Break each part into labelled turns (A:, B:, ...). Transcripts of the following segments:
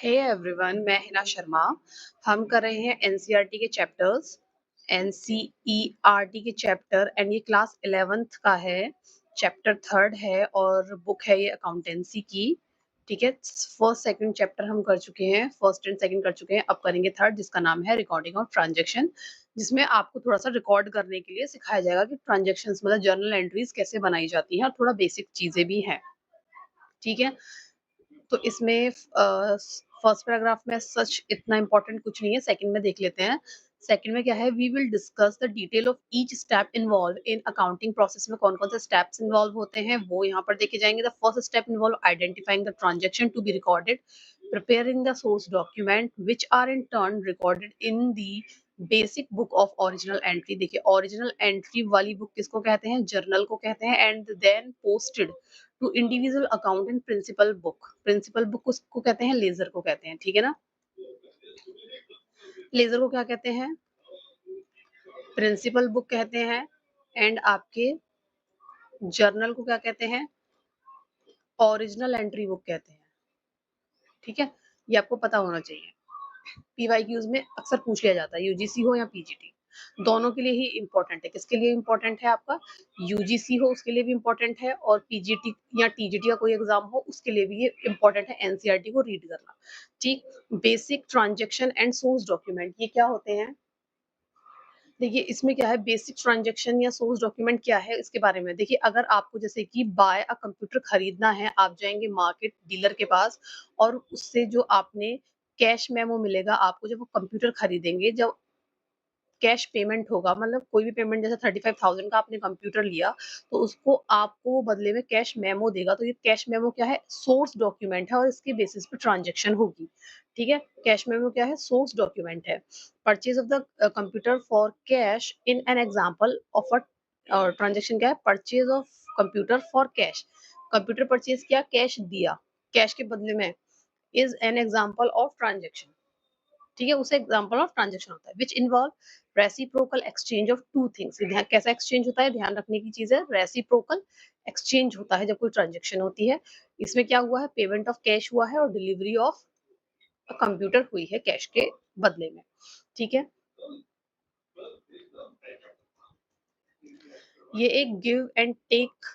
A: Hey everyone, मैं हिना शर्मा। हम कर रहे हैं एनसीईआरटी के चैप्टर्स। एनसीईआरटी के चैप्टर एंड ये क्लास 11th का है। चैप्टर 3rd है और बुक है ये अकाउंटेंसी की। ठीक है, फर्स्ट सेकंड चैप्टर हम कर चुके हैं, फर्स्ट एंड सेकंड कर चुके हैं। अब करेंगे थर्ड, जिसका नाम है रिकॉर्डिंग ऑफ ट्रांजेक्शन, जिसमें आपको थोड़ा सा रिकॉर्ड करने के लिए सिखाया जाएगा कि ट्रांजेक्शन्स मतलब जर्नल एंट्रीज कैसे बनाई जाती हैं और थोड़ा बेसिक चीजें भी हैं। ठीक है, तो इसमें फर्स्ट पैराग्राफ में सच इतना इंपॉर्टेंट कुछ नहीं है, सेकंड में देख लेते हैं। सेकंड में क्या है, we will discuss the detail of each step involve in accounting process में कौन कौन से स्टेप्स इन्वॉल्व होते हैं वो यहाँ पर देखे जाएंगे। The first step involve identifying the transaction to be recorded, preparing the source document which are in turn recorded in the basic book of original entry. देखिए, ओरिजिनल एंट्री वाली बुक किसको कहते हैं, जर्नल को कहते हैं। And then posted to individual account in principal book. Principal book को कहते हैं, लेजर को कहते हैं। ठीक है ना, लेजर को क्या कहते हैं, प्रिंसिपल बुक कहते हैं। एंड आपके जर्नल को क्या कहते हैं, ओरिजिनल एंट्री बुक कहते हैं। ठीक है, ये आपको पता होना चाहिए। पीवाईक्यूज में अक्सर पूछ लिया जाता है, यूजीसी हो या पीजीटी, दोनों के लिए ही इंपॉर्टेंट है। किसके लिए इंपॉर्टेंट है, आपका यूजीसी हो उसके लिए भी इंपॉर्टेंट है, और पीजीटी या टीजीटी का कोई एग्जाम हो उसके लिए भी ये इंपॉर्टेंट है, एनसीईआरटी को रीड करना। ठीक, basic transaction and source document, ये क्या होते हैं। देखिए, इसमें क्या है, बेसिक ट्रांजेक्शन या सोर्स डॉक्यूमेंट क्या है इसके बारे में देखिए। अगर आपको जैसे कि बाय अ कंप्यूटर खरीदना है, आप जाएंगे मार्केट डीलर के पास और उससे जो आपने कैश मेमो मिलेगा आपको, जब वो कंप्यूटर खरीदेंगे, जब कैश पेमेंट होगा, मतलब कोई भी पेमेंट, जैसे 35,000 का आपने कंप्यूटर लिया तो उसको आपको बदले में कैश मेमो देगा। तो ये कैश मेमो क्या है, सोर्स डॉक्यूमेंट है और इसके बेसिस पे ट्रांजेक्शन होगी। ठीक है, कैश मेमो क्या है, सोर्स डॉक्यूमेंट है। Purchase of the computer for cash in an example of a, और ट्रांजेक्शन क्या है, purchase of computer for cash. Computer purchase किया, कैश दिया, कैश के बदले में, is an example of transaction. ठीक है, उसे एग्जांपल ऑफ ट्रांजैक्शन होता है which involve reciprocal exchange of two things. कैसा एक्सचेंज होता है, ध्यान रखने की चीज है, रेसिप्रोकल एक्सचेंज होता है जब कोई ट्रांजैक्शन होती है। इसमें क्या हुआ है, पेमेंट ऑफ कैश हुआ है और डिलीवरी ऑफ कंप्यूटर हुई है कैश के बदले में। ठीक है, ये एक गिव एंड टेक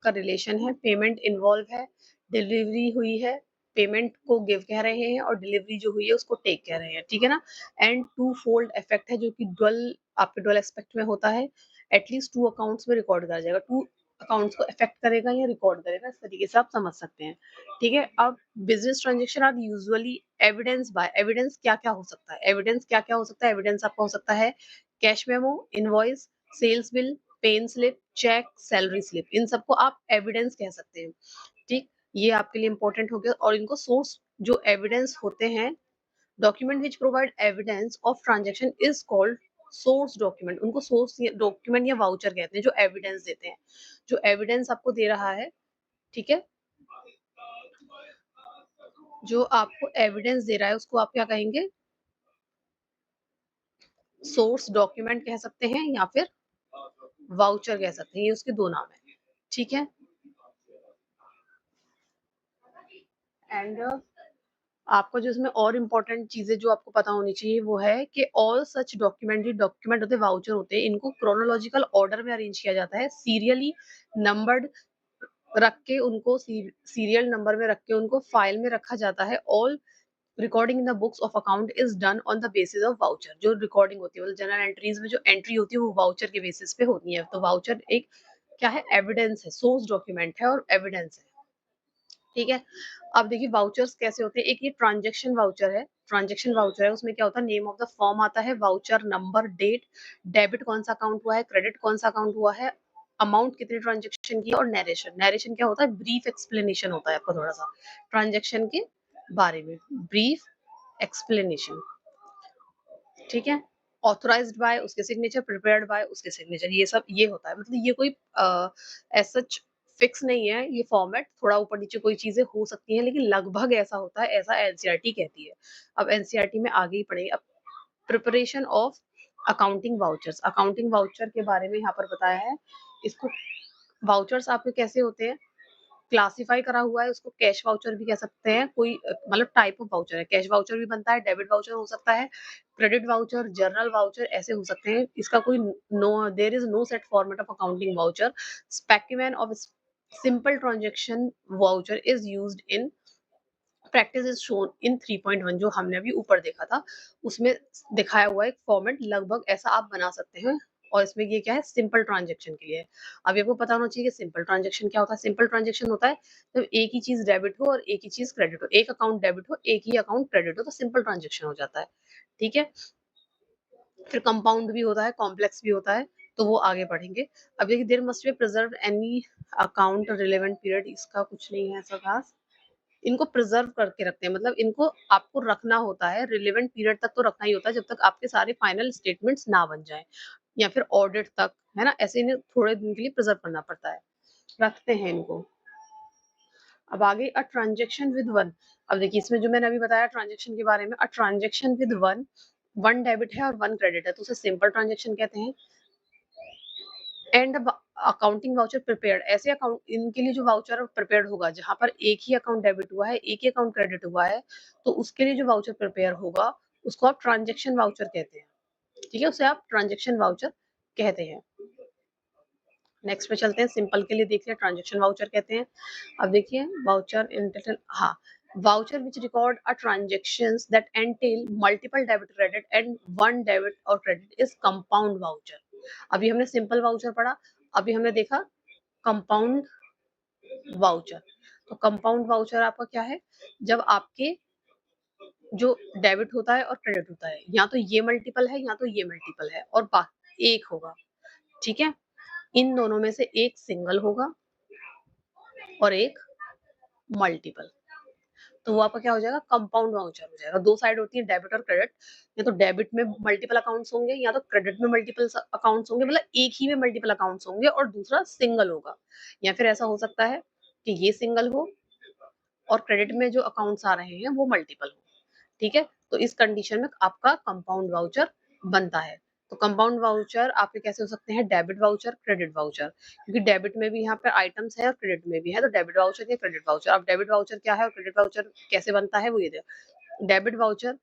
A: का रिलेशन है। पेमेंट इन्वॉल्व है, डिलीवरी हुई है, पेमेंट को गिव कह रहे हैं और डिलीवरी जो हुई है उसको टेक कह रहे हैं। ठीक है ना, एंड टू फोल्ड इफेक्ट है जो कि डुअल, आपके डुअल एस्पेक्ट में होता है। एटलीस्ट टू अकाउंट्स में रिकॉर्ड करा जाएगा, टू अकाउंट्स को इफेक्ट करेगा या रिकॉर्ड करेगा, इस तरीके से आप समझ सकते हैं। ठीक है, अब business transaction are usually evidence by. Evidence क्या क्या हो सकता है, एविडेंस क्या क्या हो सकता है, एविडेंस आपका हो सकता है cash memo, invoice, sales bill, pen slip, cheque, salary slip, इन सबको आप एविडेंस कह सकते हैं। ठीक, ये आपके लिए इंपॉर्टेंट हो गया। और इनको सोर्स, जो एविडेंस होते हैं, document which provide evidence of transaction is called source document. उनको सोर्स डॉक्यूमेंट या वाउचर कहते हैं, जो एविडेंस देते हैं, जो एविडेंस आपको दे रहा है। ठीक है, जो आपको एविडेंस दे रहा है उसको आप क्या कहेंगे, सोर्स डॉक्यूमेंट कह सकते हैं या फिर वाउचर कह सकते हैं, ये उसके दो नाम है। ठीक है, एंड आपको जो इसमें और इम्पोर्टेंट चीजें जो आपको पता होनी चाहिए वो है कि ऑल सच डॉक्यूमेंट होते हैं, वाउचर होते हैं, इनको क्रोनोलॉजिकल ऑर्डर में अरेंज किया जाता है, सीरियली नंबर्ड रख के, उनको सीरियल नंबर में रख के उनको फाइल में रखा जाता है। All recording in the books of account is done on the basis of voucher. जो रिकॉर्डिंग होती है, मतलब जनरल एंट्रीज में जो एंट्री होती है वो वाउचर के बेसिस पे होती है। तो वाउचर एक क्या है, एविडेंस है, सोर्स डॉक्यूमेंट है और एविडेंस है। ठीक है, अब देखिए वाउचर्स कैसे होते हैं। एक ये ट्रांजैक्शन वाउचर है, ट्रांजैक्शन वाउचर है, उसमें क्या होता है, नेम ऑफ द फॉर्म आता है, वाउचर नंबर, डेट, डेबिट कौन सा अकाउंट हुआ है, क्रेडिट कौन सा अकाउंट हुआ है, अमाउंट कितनी ट्रांजैक्शन की, और नरेशन। नरेशन क्या होता है, ब्रीफ एक्सप्लेनेशन होता है आपका थोड़ा सा ट्रांजैक्शन के बारे में, ब्रीफ एक्सप्लेनेशन। ठीक है, ऑथोराइज्ड बाय उसके सिग्नेचर, प्रिपेयर्ड बाय उसके सिग्नेचर, ये सब ये होता है। मतलब ये कोई एज सच फिक्स नहीं है ये फॉर्मेट, थोड़ा ऊपर नीचे कोई चीजें हो सकती हैं लेकिन लगभग ऐसा होता है, ऐसा एनसीईआरटी कहती है। अब एनसीईआरटी में आगे ही पढ़ेंगे। अब preparation of accounting vouchers, accounting voucher के बारे में यहाँ पर बताया है। इसको वाउचर्स आपके कैसे होते हैं, क्लासिफाई करा हुआ है उसको कैश वाउचर भी कह सकते हैं, कोई मतलब टाइप ऑफ वाउचर है। कैश वाउचर भी बनता है, डेबिट वाउचर हो सकता है, क्रेडिट वाउचर, जर्नल वाउचर ऐसे हो सकते हैं। इसका कोई no, there is no set format of accounting voucher. Specimen of simple transaction voucher is used in practice is shown in 3.1 जो हमने अभी ऊपर देखा था, उसमें दिखाया हुआ एक फॉर्मेट लगभग ऐसा आप बना सकते हैं। और इसमें ये क्या है, सिंपल ट्रांजेक्शन के लिए है। अब आपको पता होना चाहिए कि सिंपल ट्रांजेक्शन क्या होता है। सिंपल ट्रांजेक्शन होता है जब एक ही चीज डेबिट हो और एक ही चीज क्रेडिट हो, एक अकाउंट डेबिट हो एक ही अकाउंट क्रेडिट हो, तो सिंपल ट्रांजेक्शन हो जाता है। ठीक है, फिर कंपाउंड भी होता है, कॉम्प्लेक्स भी होता है, तो वो आगे पढ़ेंगे। अब देखिए, there must be preserve any account relevant period, इसका कुछ नहीं है ऐसा खास। इनको प्रिजर्व करके रखते हैं, मतलब इनको आपको रखना होता है, रिलेवेंट पीरियड तक तो रखना ही होता है जब तक आपके सारे फाइनल स्टेटमेंट्स ना बन जाए या फिर ऑडिट तक, है ना। ऐसे इन्हें थोड़े दिन के लिए प्रिजर्व करना पड़ता है, रखते हैं इनको। अब आगे अ ट्रांजेक्शन विद वन। अब देखिए इसमें जो मैंने अभी बताया ट्रांजेक्शन के बारे में, a transaction with one, one debit है और वन क्रेडिट है तो उसे सिंपल ट्रांजेक्शन कहते हैं। एंड अकाउंटिंग वाउचर प्रिपेयर्ड, ऐसे अकाउंट इनके लिए जो वाउचर प्रिपेयर्ड होगा जहां पर एक ही अकाउंट डेबिट हुआ है एक ही अकाउंट क्रेडिट हुआ है, तो उसके लिए जो वाउचर प्रिपेयर होगा उसको आप ट्रांजेक्शन वाउचर कहते हैं। ठीक है, उसे आप ट्रांजेक्शन वाउचर कहते हैं। नेक्स्ट पे चलते हैं, सिंपल के लिए देख लिया, ट्रांजेक्शन वाउचर कहते हैं। अब देखिए वाउचर इंटेल, हाँ, voucher which record a transactions that entail multiple debit credit and one debit और क्रेडिट इज कंपाउंड वाउचर। अभी हमने सिंपल वाउचर पढ़ा, अभी हमने देखा कंपाउंड वाउचर। तो कंपाउंड वाउचर आपका क्या है, जब आपके जो डेबिट होता है और क्रेडिट होता है, या तो ये मल्टीपल है या तो ये मल्टीपल है और एक होगा। ठीक है, इन दोनों में से एक सिंगल होगा और एक मल्टीपल, तो वो आपका क्या हो जाएगा, कंपाउंड वाउचर हो जाएगा। दो साइड होती है डेबिट और क्रेडिट, या तो डेबिट में मल्टीपल अकाउंट्स होंगे या तो क्रेडिट में मल्टीपल अकाउंट्स होंगे, मतलब एक ही में मल्टीपल अकाउंट्स होंगे और दूसरा सिंगल होगा। या फिर ऐसा हो सकता है कि ये सिंगल हो और क्रेडिट में जो अकाउंट्स आ रहे हैं वो मल्टीपल हो। ठीक है, तो इस कंडीशन में आपका कंपाउंड वाउचर बनता है। तो कंपाउंड वाउचर आपके कैसे हो सकते हैं, डेबिट वाउचर, क्रेडिट वाउचर, क्योंकि डेबिट में भी यहाँ पे आइटम्स है और क्रेडिट में भी है, तो डेबिट वाउचर या क्रेडिट वाउचर। अब डेबिट वाउचर क्या है और क्रेडिट वाउचर कैसे बनता है वो ये देखो। डेबिट वाउचर,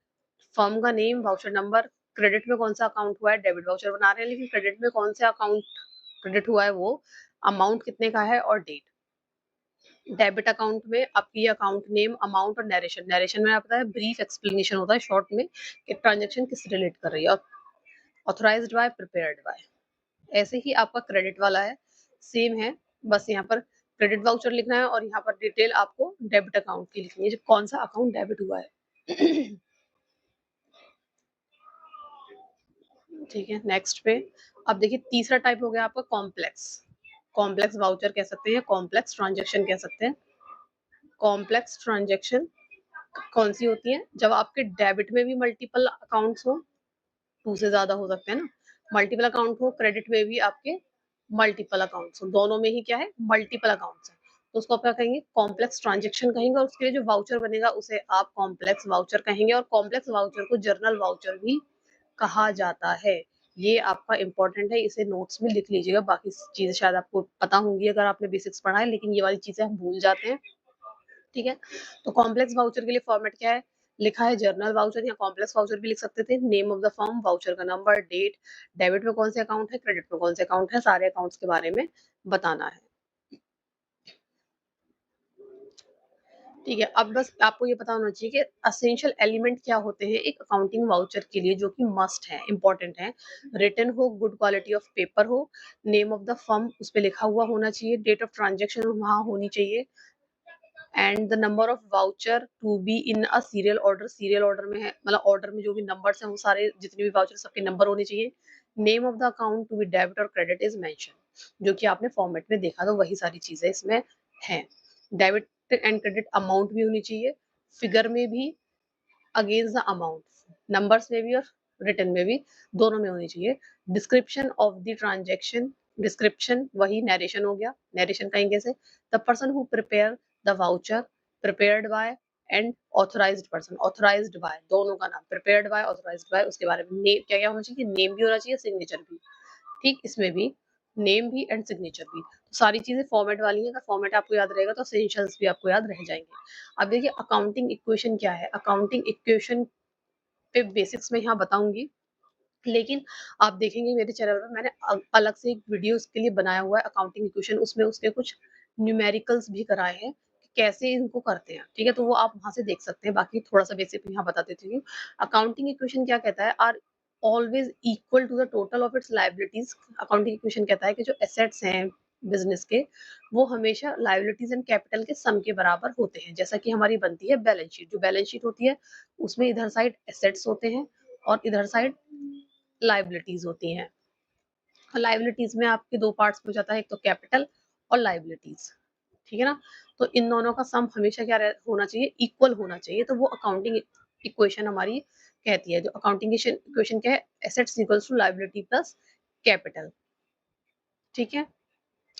A: फर्म का नेम, वाउचर नंबर, क्रेडिट में कौन सा अकाउंट हुआ है, डेबिट वाउचर बना रहे हैं, लेकिन क्रेडिट में कौन सा अकाउंट क्रेडिट हुआ है, वो अमाउंट कितने का है और डेट। डेबिट अकाउंट में आपकी अकाउंट नेम, अमाउंट और नरेशन, नरेशन में आपका ब्रीफ एक्सप्लेनेशन होता है शॉर्ट में कि ट्रांजेक्शन किस रिलेट कर रही है, और ऑथराइज्ड बाय, प्रिपेयर्ड बाय। ऐसे ही आपका क्रेडिट वाला है, सेम है, बस यहाँ पर क्रेडिट वाउचर लिखना है और यहाँ पर डिटेल आपको डेबिट अकाउंट की लिखनी है, जो कौन सा अकाउंट डेबिट हुआ है। ठीक है, नेक्स्ट पे अब देखिए तीसरा टाइप हो गया आपका कॉम्प्लेक्स। कॉम्प्लेक्स वाउचर कह सकते हैं, कॉम्प्लेक्स ट्रांजेक्शन कह सकते हैं। कॉम्प्लेक्स ट्रांजेक्शन कौन सी होती है, जब आपके डेबिट में भी मल्टीपल अकाउंट्स हो, टू से ज्यादा हो सकते हैं ना, मल्टीपल अकाउंट हो, क्रेडिट में भी आपके मल्टीपल अकाउंट्स हो, दोनों में ही क्या है, मल्टीपल अकाउंट्स है, तो उसको आप क्या कहेंगे, कॉम्प्लेक्स ट्रांजेक्शन कहेंगे। और उसके लिए जो वाउचर बनेगा उसे आप कॉम्प्लेक्स वाउचर कहेंगे। और कॉम्प्लेक्स वाउचर को जर्नल वाउचर भी कहा जाता है। ये आपका इंपॉर्टेंट है, इसे नोट्स में लिख लीजिएगा। बाकी चीजें शायद आपको पता होंगी अगर आपने बेसिक्स पढ़ा है, लेकिन ये वाली चीजें हम भूल जाते हैं। ठीक है, तो कॉम्प्लेक्स वाउचर के लिए फॉर्मेट क्या है, लिखा है जर्नल वाउचर या कॉम्प्लेक्स वाउचर भी लिख सकते थे। Name of the firm, voucher का नंबर, डेट, डेबिट में कौन से अकाउंट है, क्रेडिट में कौन से अकाउंट है, सारे अकाउंट्स के बारे में बताना है। ठीक है, अब बस आपको ये पता होना चाहिए कि असेंशियल एलिमेंट क्या होते हैं एक अकाउंटिंग वाउचर के लिए, जो कि मस्ट है, इंपॉर्टेंट है। रिटन हो, गुड क्वालिटी ऑफ पेपर हो, नेम ऑफ द फर्म उस पर लिखा हुआ होना चाहिए, डेट ऑफ ट्रांजेक्शन वहां होनी चाहिए, and the number of voucher to be in a serial order, serial order में है, मतलब ऑर्डर में जो भी नंबर्स हैं वो सारे जितने भी वाउचर सबके नंबर होने चाहिए। Name of the account to be debit और क्रेडिट इज मेंशन, जो कि आपने फॉर्मेट में देखा, तो वही सारी चीजें इसमें हैं। डेबिट एंड क्रेडिट अमाउंट भी होनी चाहिए, फिगर में भी अगेंस्ट द अमाउंट, नंबर्स में भी और रिटर्न में भी, दोनों में होनी चाहिए। Description of the transaction, description वही नरेशन हो गया, नरेशन कहेंगे से। The person who prepare the voucher, prepared by and authorised person, authorised bye, दोनों का नाम, प्रिपेयर्ड बाय, ऑथराइज्ड बाय, उसके बारे में नेम क्या क्या होना चाहिए, नेम भी होना चाहिए, सिग्नेचर भी। ठीक, इसमें भी नेम भी एंड सिग्नेचर भी। तो सारी चीजें फॉर्मेट वाली हैं, अगर फॉर्मेट आपको याद रहेगा तो एसेंशियल्स भी आपको याद रह जाएंगे। अब देखिए अकाउंटिंग इक्वेशन क्या है। अकाउंटिंग इक्वेशन पे बेसिक्स में यहाँ बताऊंगी, लेकिन आप देखेंगे मेरे चैनल पर मैंने अलग से एक वीडियो इसके लिए बनाया हुआ है अकाउंटिंग इक्वेशन, उसमें उसके कुछ न्यूमेरिकल्स भी कराए हैं कि कैसे इनको करते हैं, ठीक है, तो वो आप वहां से देख सकते हैं। बाकी थोड़ा सा बेसिक यहाँ बता देती हूँ। अकाउंटिंग इक्वेशन क्या कहता है, are always equal to the total of its liabilities. Accounting equation कहता है कि जो एसेट्स हैं बिजनेस के, वो हमेशा लाइबिलिटीज एंड कैपिटल के सम के बराबर होते हैं। जैसा कि हमारी बनती है बैलेंस शीट, जो बैलेंस शीट होती है उसमें इधर साइड एसेट्स होते हैं और इधर साइड लाइबिलिटीज होती हैं। लाइबिलिटीज में आपके दो पार्ट्स में जाता है, एक तो कैपिटल और लाइबिलिटीज, ठीक है ना। तो इन दोनों का सम हमेशा क्या होना चाहिए, इक्वल होना चाहिए। तो वो अकाउंटिंग इक्वेशन हमारी कहती है। जो अकाउंटिंग इक्वेशन क्या है, assets equals to liability plus capital, ठीक है।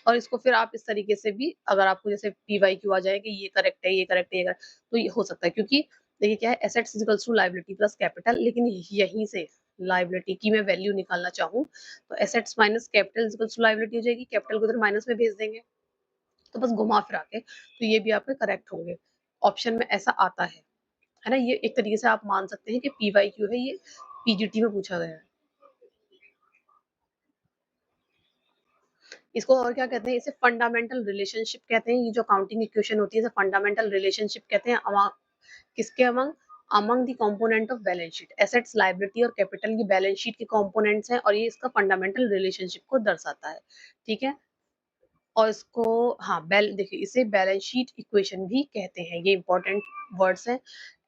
A: और इसको फिर आप इस तरीके से भी, अगर आपको जैसे PYQ आ जाए कि ये करेक्ट है, ये करेक्ट है, ये correct, तो ये हो सकता है। क्योंकि देखिए क्या है, assets equals to liability plus capital, लेकिन यहीं से लाइबिलिटी की मैं वैल्यू निकालना चाहूँ तो assets minus capital equals to liability हो जाएगी, कैपिटल को उधर माइनस में भेज देंगे, तो बस घुमा फिरा के तो ये भी आपके करेक्ट होंगे। ऑप्शन में ऐसा आता है ना। ये एक तरीके से आप मान सकते हैं कि PYQ है, ये PGT में पूछा गया है। इसको और क्या कहते हैं, इसे फंडामेंटल रिलेशनशिप कहते हैं। ये जो काउंटिंग इक्वेशन होती है इसे फंडामेंटल रिलेशनशिप कहते हैं। किसके among, among the component of balance sheet. Assets liability और कैपिटल की बैलेंस शीट के कंपोनेंट्स हैं और ये इसका फंडामेंटल रिलेशनशिप को दर्शाता है, ठीक है। और इसको, हाँ बेल देखिए, इसे बैलेंस शीट इक्वेशन भी कहते हैं। ये इंपॉर्टेंट वर्ड्स हैं।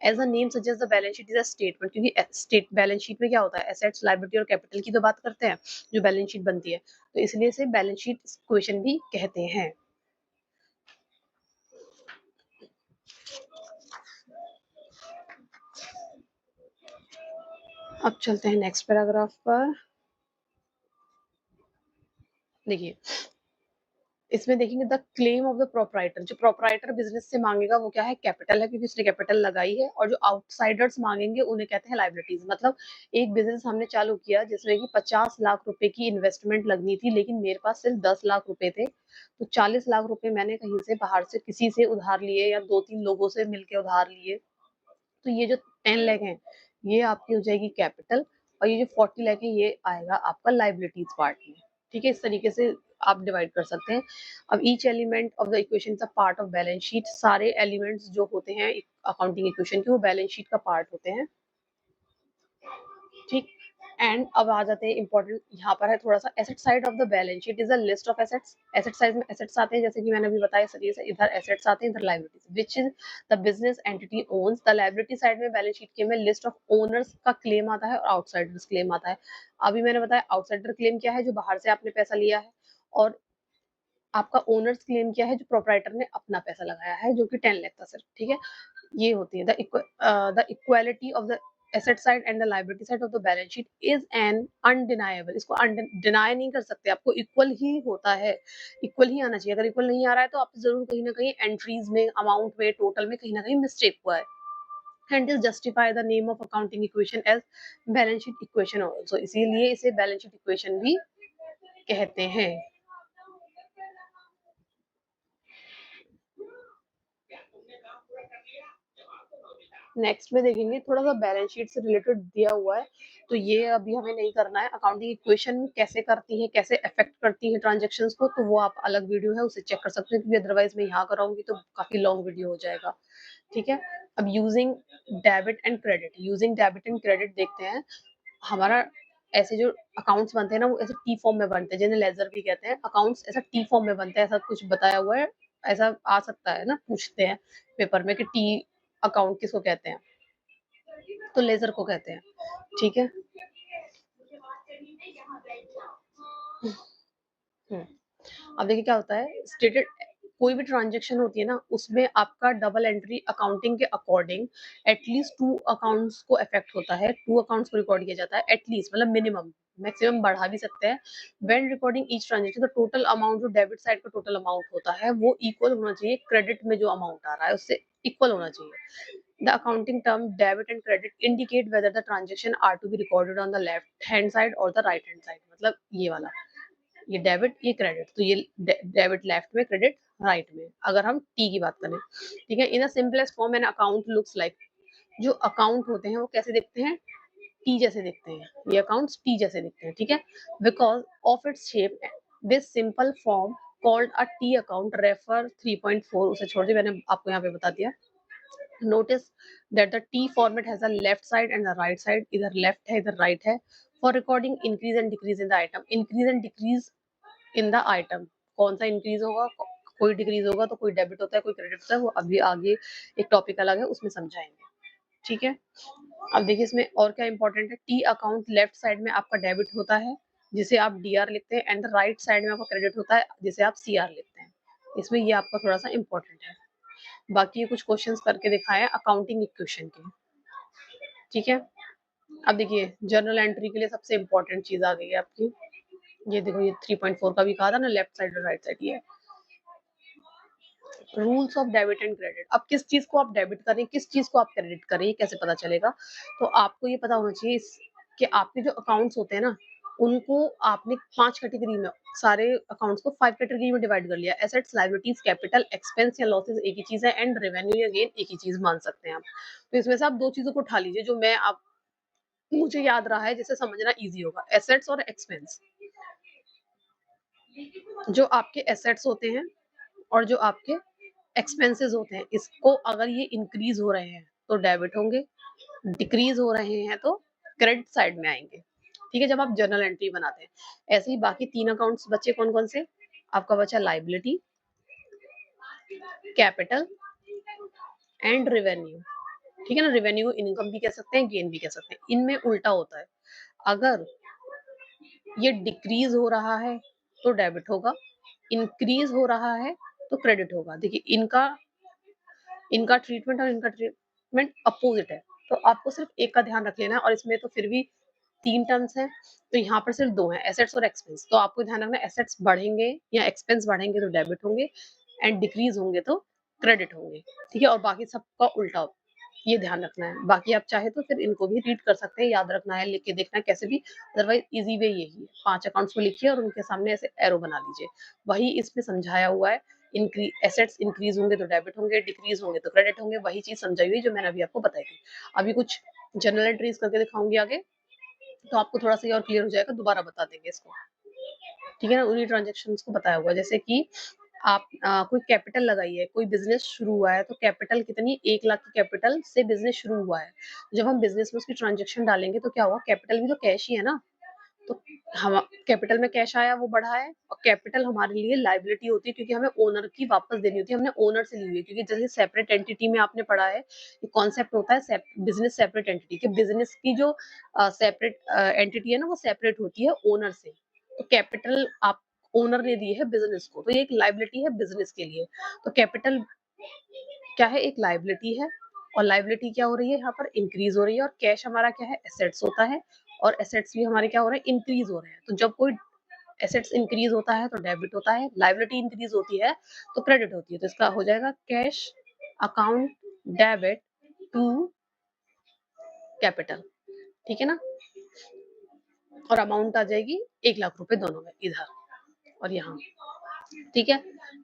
A: As a name suggest the balance sheet is a statement, क्योंकि स्टेट बैलेंस शीट में क्या होता है, एसेट्स लाइबिलिटी और कैपिटल की तो बात करते हैं जो बैलेंस शीट बनती है, तो इसलिए इसे बैलेंस शीट इक्वेशन भी कहते हैं। अब चलते हैं नेक्स्ट पैराग्राफ पर। देखिए इसमें देखेंगे the claim of the proprietor. जो प्रोपराइटर बिजनेस से मांगेगा वो क्या है, कैपिटल है, क्योंकि उसने कैपिटल लगाई है। और जो आउटसाइडर्स मांगेंगे उन्हें कहते हैं लाइबिलिटीज। मतलब एक बिजनेस हमने चालू किया जिसमें कि 50 लाख रुपए की इन्वेस्टमेंट लगनी थी, लेकिन मेरे पास सिर्फ 10 लाख रुपए थे, तो 40 लाख रुपए मैंने कहीं से बाहर से किसी से उधार लिए या 2-3 लोगों से मिलकर उधार लिए। तो ये जो 10 लाख है ये आपकी हो जाएगी कैपिटल, और ये जो 40 लाख है ये आएगा आपका लाइबिलिटीज पार्ट में, ठीक है। इस तरीके से आप डिवाइड कर सकते हैं। अब each element of the equation is a part of balance sheet. सारे एलिमेंट्स जो होते हैं अकाउंटिंग इक्वेशन के वो बैलेंस शीट का पार्ट होते हैं, ठीक। एंड अब आ जाते हैं इंपॉर्टेंट, यहाँ पर है थोड़ा सा, asset side of the balance sheet is a list of assets. Asset side में एसेट्स आते हैं, जैसे कि मैंने अभी बताया सरिये से, इधर एसेट्स आते हैं, इधर liabilities, which is the business entity owns. The liability side में बैलेंस शीट के में लिस्ट ऑफ ओनर्स का क्लेम आता है और आउटसाइडर्स क्लेम आता है। अभी मैंने बताया आउटसाइडर क्लेम क्या है, जो बाहर से आपने पैसा लिया है, और आपका ओनर्स क्लेम क्या है, जो प्रोपराइटर ने अपना पैसा लगाया है, जो कि 10 लाख था सिर्फ, ठीक है। ये होती है the equality of the asset side and the liability side of the balance sheet is an undeniable. इसको डिनाई नहीं कर सकते, आपको इक्वल ही होता है, इक्वल ही आना चाहिए। अगर इक्वल नहीं आ रहा है तो आप जरूर कहीं ना कहीं एंट्रीज में, अमाउंट में, टोटल में कहीं ना कहीं मिस्टेक हुआ है। And is justify the name of accounting equation as balance sheet equation also. इसीलिए इसे बैलेंस शीट इक्वेशन भी कहते हैं। नेक्स्ट में देखेंगे थोड़ा सा बैलेंस शीट से रिलेटेड दिया हुआ है, तो ये अभी हमें नहीं करना है। अकाउंटिंग इक्वेशन कैसे करती है, कैसे अफेक्ट करती है ट्रांजेक्शंस को, तो वो आप अलग वीडियो है उसे चेक कर सकते हैं, क्योंकि अदरवाइज मैं यहाँ कराऊंगी तो काफी लॉन्ग वीडियो हो जाएगा, ठीक है। अब using debit and credit, using debit and credit देखते हैं। हमारा ऐसे जो अकाउंट्स बनते हैं ना वो ऐसे टी फॉर्म में बनते हैं, जिन्हें लेजर भी कहते हैं। अकाउंट्स ऐसा टी फॉर्म में बनते हैं, ऐसा कुछ बताया हुआ है, ऐसा आ सकता है ना, पूछते हैं पेपर में कि टी अकाउंट किसको कहते हैं, तो लेजर को कहते हैं, ठीक है। हम्म। अब देखिए क्या होता है, स्टेटेड कोई भी ट्रांजेक्शन होती है ना उसमें आपका डबल एंट्री अकाउंटिंग के अकॉर्डिंग एटलीस्ट 2 अकाउंट्स को अफेक्ट होता है, 2 अकाउंट्स को रिकॉर्ड किया जाता है एटलीस्ट, मतलब मिनिमम, मैक्सिमम बढ़ा भी सकते हैं। व्हेन रिकॉर्डिंग ईच ट्रांजेक्शन तो टोटल अमाउंट, जो डेबिट साइड का टोटल अमाउंट होता है वो इक्वल होना चाहिए क्रेडिट में जो अमाउंट आ रहा है उससे इक्वल होना चाहिए। The accounting term debit and credit indicate whether the transaction are to be recorded on the left hand side or the right hand side, मतलब ये वाला। ये डेबिट ये क्रेडिट, तो ये डेबिट लेफ्ट में, क्रेडिट राइट में, अगर हम टी की बात करें। ठीक है, in the simplest form an account looks like, जो अकाउंट होते हैं वो कैसे दिखते हैं, टी जैसे दिखते हैं, ये अकाउंट्स टी जैसे दिखते हैं। ठीक है, because of its shape this simple form called a T account refer 3.4, उसे छोड़ दिया, मैंने आपको यहाँ पे बता दिया। Notice that the T format has a left side and a right side, इधर left है इधर right है, for recording increase and decrease in the item, increase and decrease in the item, कौन सा increase होगा, कोई decrease होगा तो कोई डेबिट होता है कोई क्रेडिट होता है, वो अभी आगे एक टॉपिक अलग है उसमें समझाएंगे। ठीक है, अब देखिए इसमें और क्या इंपॉर्टेंट है, टी अकाउंट लेफ्ट साइड में आपका डेबिट होता है जिसे आप डी आर लिखते हैं, एंड राइट साइड में आपका क्रेडिट होता है जिसे आप सी आर लिखते हैं। इसमें ये आपका थोड़ा सा इंपॉर्टेंट है। बाकी ये कुछ क्वेश्चंस करके दिखाए अकाउंटिंग इक्वेशन के। ठीक है, अब देखिए जर्नल एंट्री के लिए सबसे इंपॉर्टेंट चीज आ गई है आपकी, ये देखो, ये 3.4 का भी कहा था ना, लेफ्ट साइड और राइट साइड, ये rules of debit and credit. अब किस चीज को आप डेबिट करें किस चीज को आप क्रेडिट करें ये कैसे पता चलेगा, तो आपको ये पता होना चाहिए कि आपके जो अकाउंट्स होते हैं ना उनको आपने 5 कैटेगरी में, सारे अकाउंट्स को 5 कैटेगरी में डिवाइड कर लिया, एसेट्स, लायबिलिटीज, कैपिटल, एक्सपेंस या लॉसेस एक ही चीज है, एंड रेवेन्यू या गेन एक ही चीज मान सकते हैं आप। तो इसमें से आप दो चीजों को उठा लीजिए जो मैं आप मुझे याद रहा है जिसे समझना इजी होगा, एसेट्स और एक्सपेंस। जो आपके एसेट्स होते हैं और जो आपके एक्सपेंसेस होते हैं, इसको अगर ये इंक्रीज हो रहे हैं तो डेबिट होंगे, डिक्रीज हो रहे हैं तो क्रेडिट साइड में आएंगे। ठीक है, जब आप जर्नल एंट्री बनाते हैं। ऐसे ही बाकी 3 अकाउंट्स बचे कौन कौन से, आपका बचा लाइबिलिटी, कैपिटल एंड रेवेन्यू। ठीक है ना, रेवेन्यू इनकम भी कह सकते हैं, गेन भी कह सकते हैं। इनमें उल्टा होता है, अगर ये डिक्रीज हो रहा है तो डेबिट होगा, इंक्रीज हो रहा है तो क्रेडिट होगा। देखिए इनका इनका ट्रीटमेंट और इनका ट्रीटमेंट अपोजिट है, तो आपको सिर्फ एक का ध्यान रख लेना है, और इसमें तो फिर भी 3 टर्म्स हैं तो यहाँ पर सिर्फ 2 हैं, एसेट्स और एक्सपेंस। तो आपको ध्यान रखना है, एसेट्स बढ़ेंगे या एक्सपेंस बढ़ेंगे तो डेबिट होंगे, एंड डिक्रीज होंगे तो क्रेडिट होंगे। ठीक है, और बाकी सबका उल्टा, ये ध्यान रखना है। बाकी आप चाहे तो फिर इनको भी रीड कर सकते हैं, याद रखना है, लिख के देखना है कैसे भी, अदरवाइज इजी वे यही है, 5 अकाउंट्स को लिखिए और उनके सामने ऐसे एरो बना लीजिए, वही इसमें समझाया हुआ है। एसेट्स इंक्रीज होंगे तो डेबिट होंगे, डिक्रीज होंगे तो क्रेडिट होंगे, वही चीज समझाई हुई जो मैंने अभी आपको बताई थी। अभी कुछ जनरल एंट्रीज करके दिखाऊंगी आगे, तो आपको थोड़ा सा और क्लियर हो जाएगा, दोबारा बता देंगे इसको। ठीक है ना, उन्हीं ट्रांजेक्शन को बताया हुआ, जैसे कि आप कोई कैपिटल लगाई है, कोई बिजनेस शुरू हुआ है, तो कैपिटल कितनी, 1 लाख की कैपिटल से बिजनेस शुरू हुआ है। जब हम बिजनेस में उसकी ट्रांजेक्शन डालेंगे तो क्या हुआ, कैपिटल भी तो कैश ही है ना, तो हम कैपिटल में कैश आया वो बढ़ा है, और कैपिटल हमारे लिए लाइबिलिटी होती है क्योंकि हमें ओनर की वापस देनी होती है, हमने ओनर से ली हुई है, क्योंकि जैसे सेपरेट एंटिटी में आपने पढ़ा है, ये कॉन्सेप्ट होता है बिजनेस सेपरेट एंटिटी के, बिजनेस की जो सेपरेट एंटिटी है ना वो सेपरेट होती है ओनर से, तो कैपिटल आप ओनर ने दी है बिजनेस को, तो ये एक लाइबिलिटी है बिजनेस के लिए। तो कैपिटल क्या है, एक लाइबिलिटी है, और लाइबिलिटी क्या हो रही है यहाँ पर, इंक्रीज हो रही है, और कैश हमारा क्या है, एसेट्स होता है, और एसेट्स भी हमारे क्या हो रहे हैं, इंक्रीज हो रहे हैं। तो जब कोई एसेट्स इंक्रीज होता है तो डेबिट होता है, लाइबिलिटी इंक्रीज होती है तो क्रेडिट होती है, तो इसका हो जाएगा cash account debit to capital. ठीक है ना, और अमाउंट आ जाएगी 1 लाख रुपए दोनों में, इधर और यहाँ। ठीक है,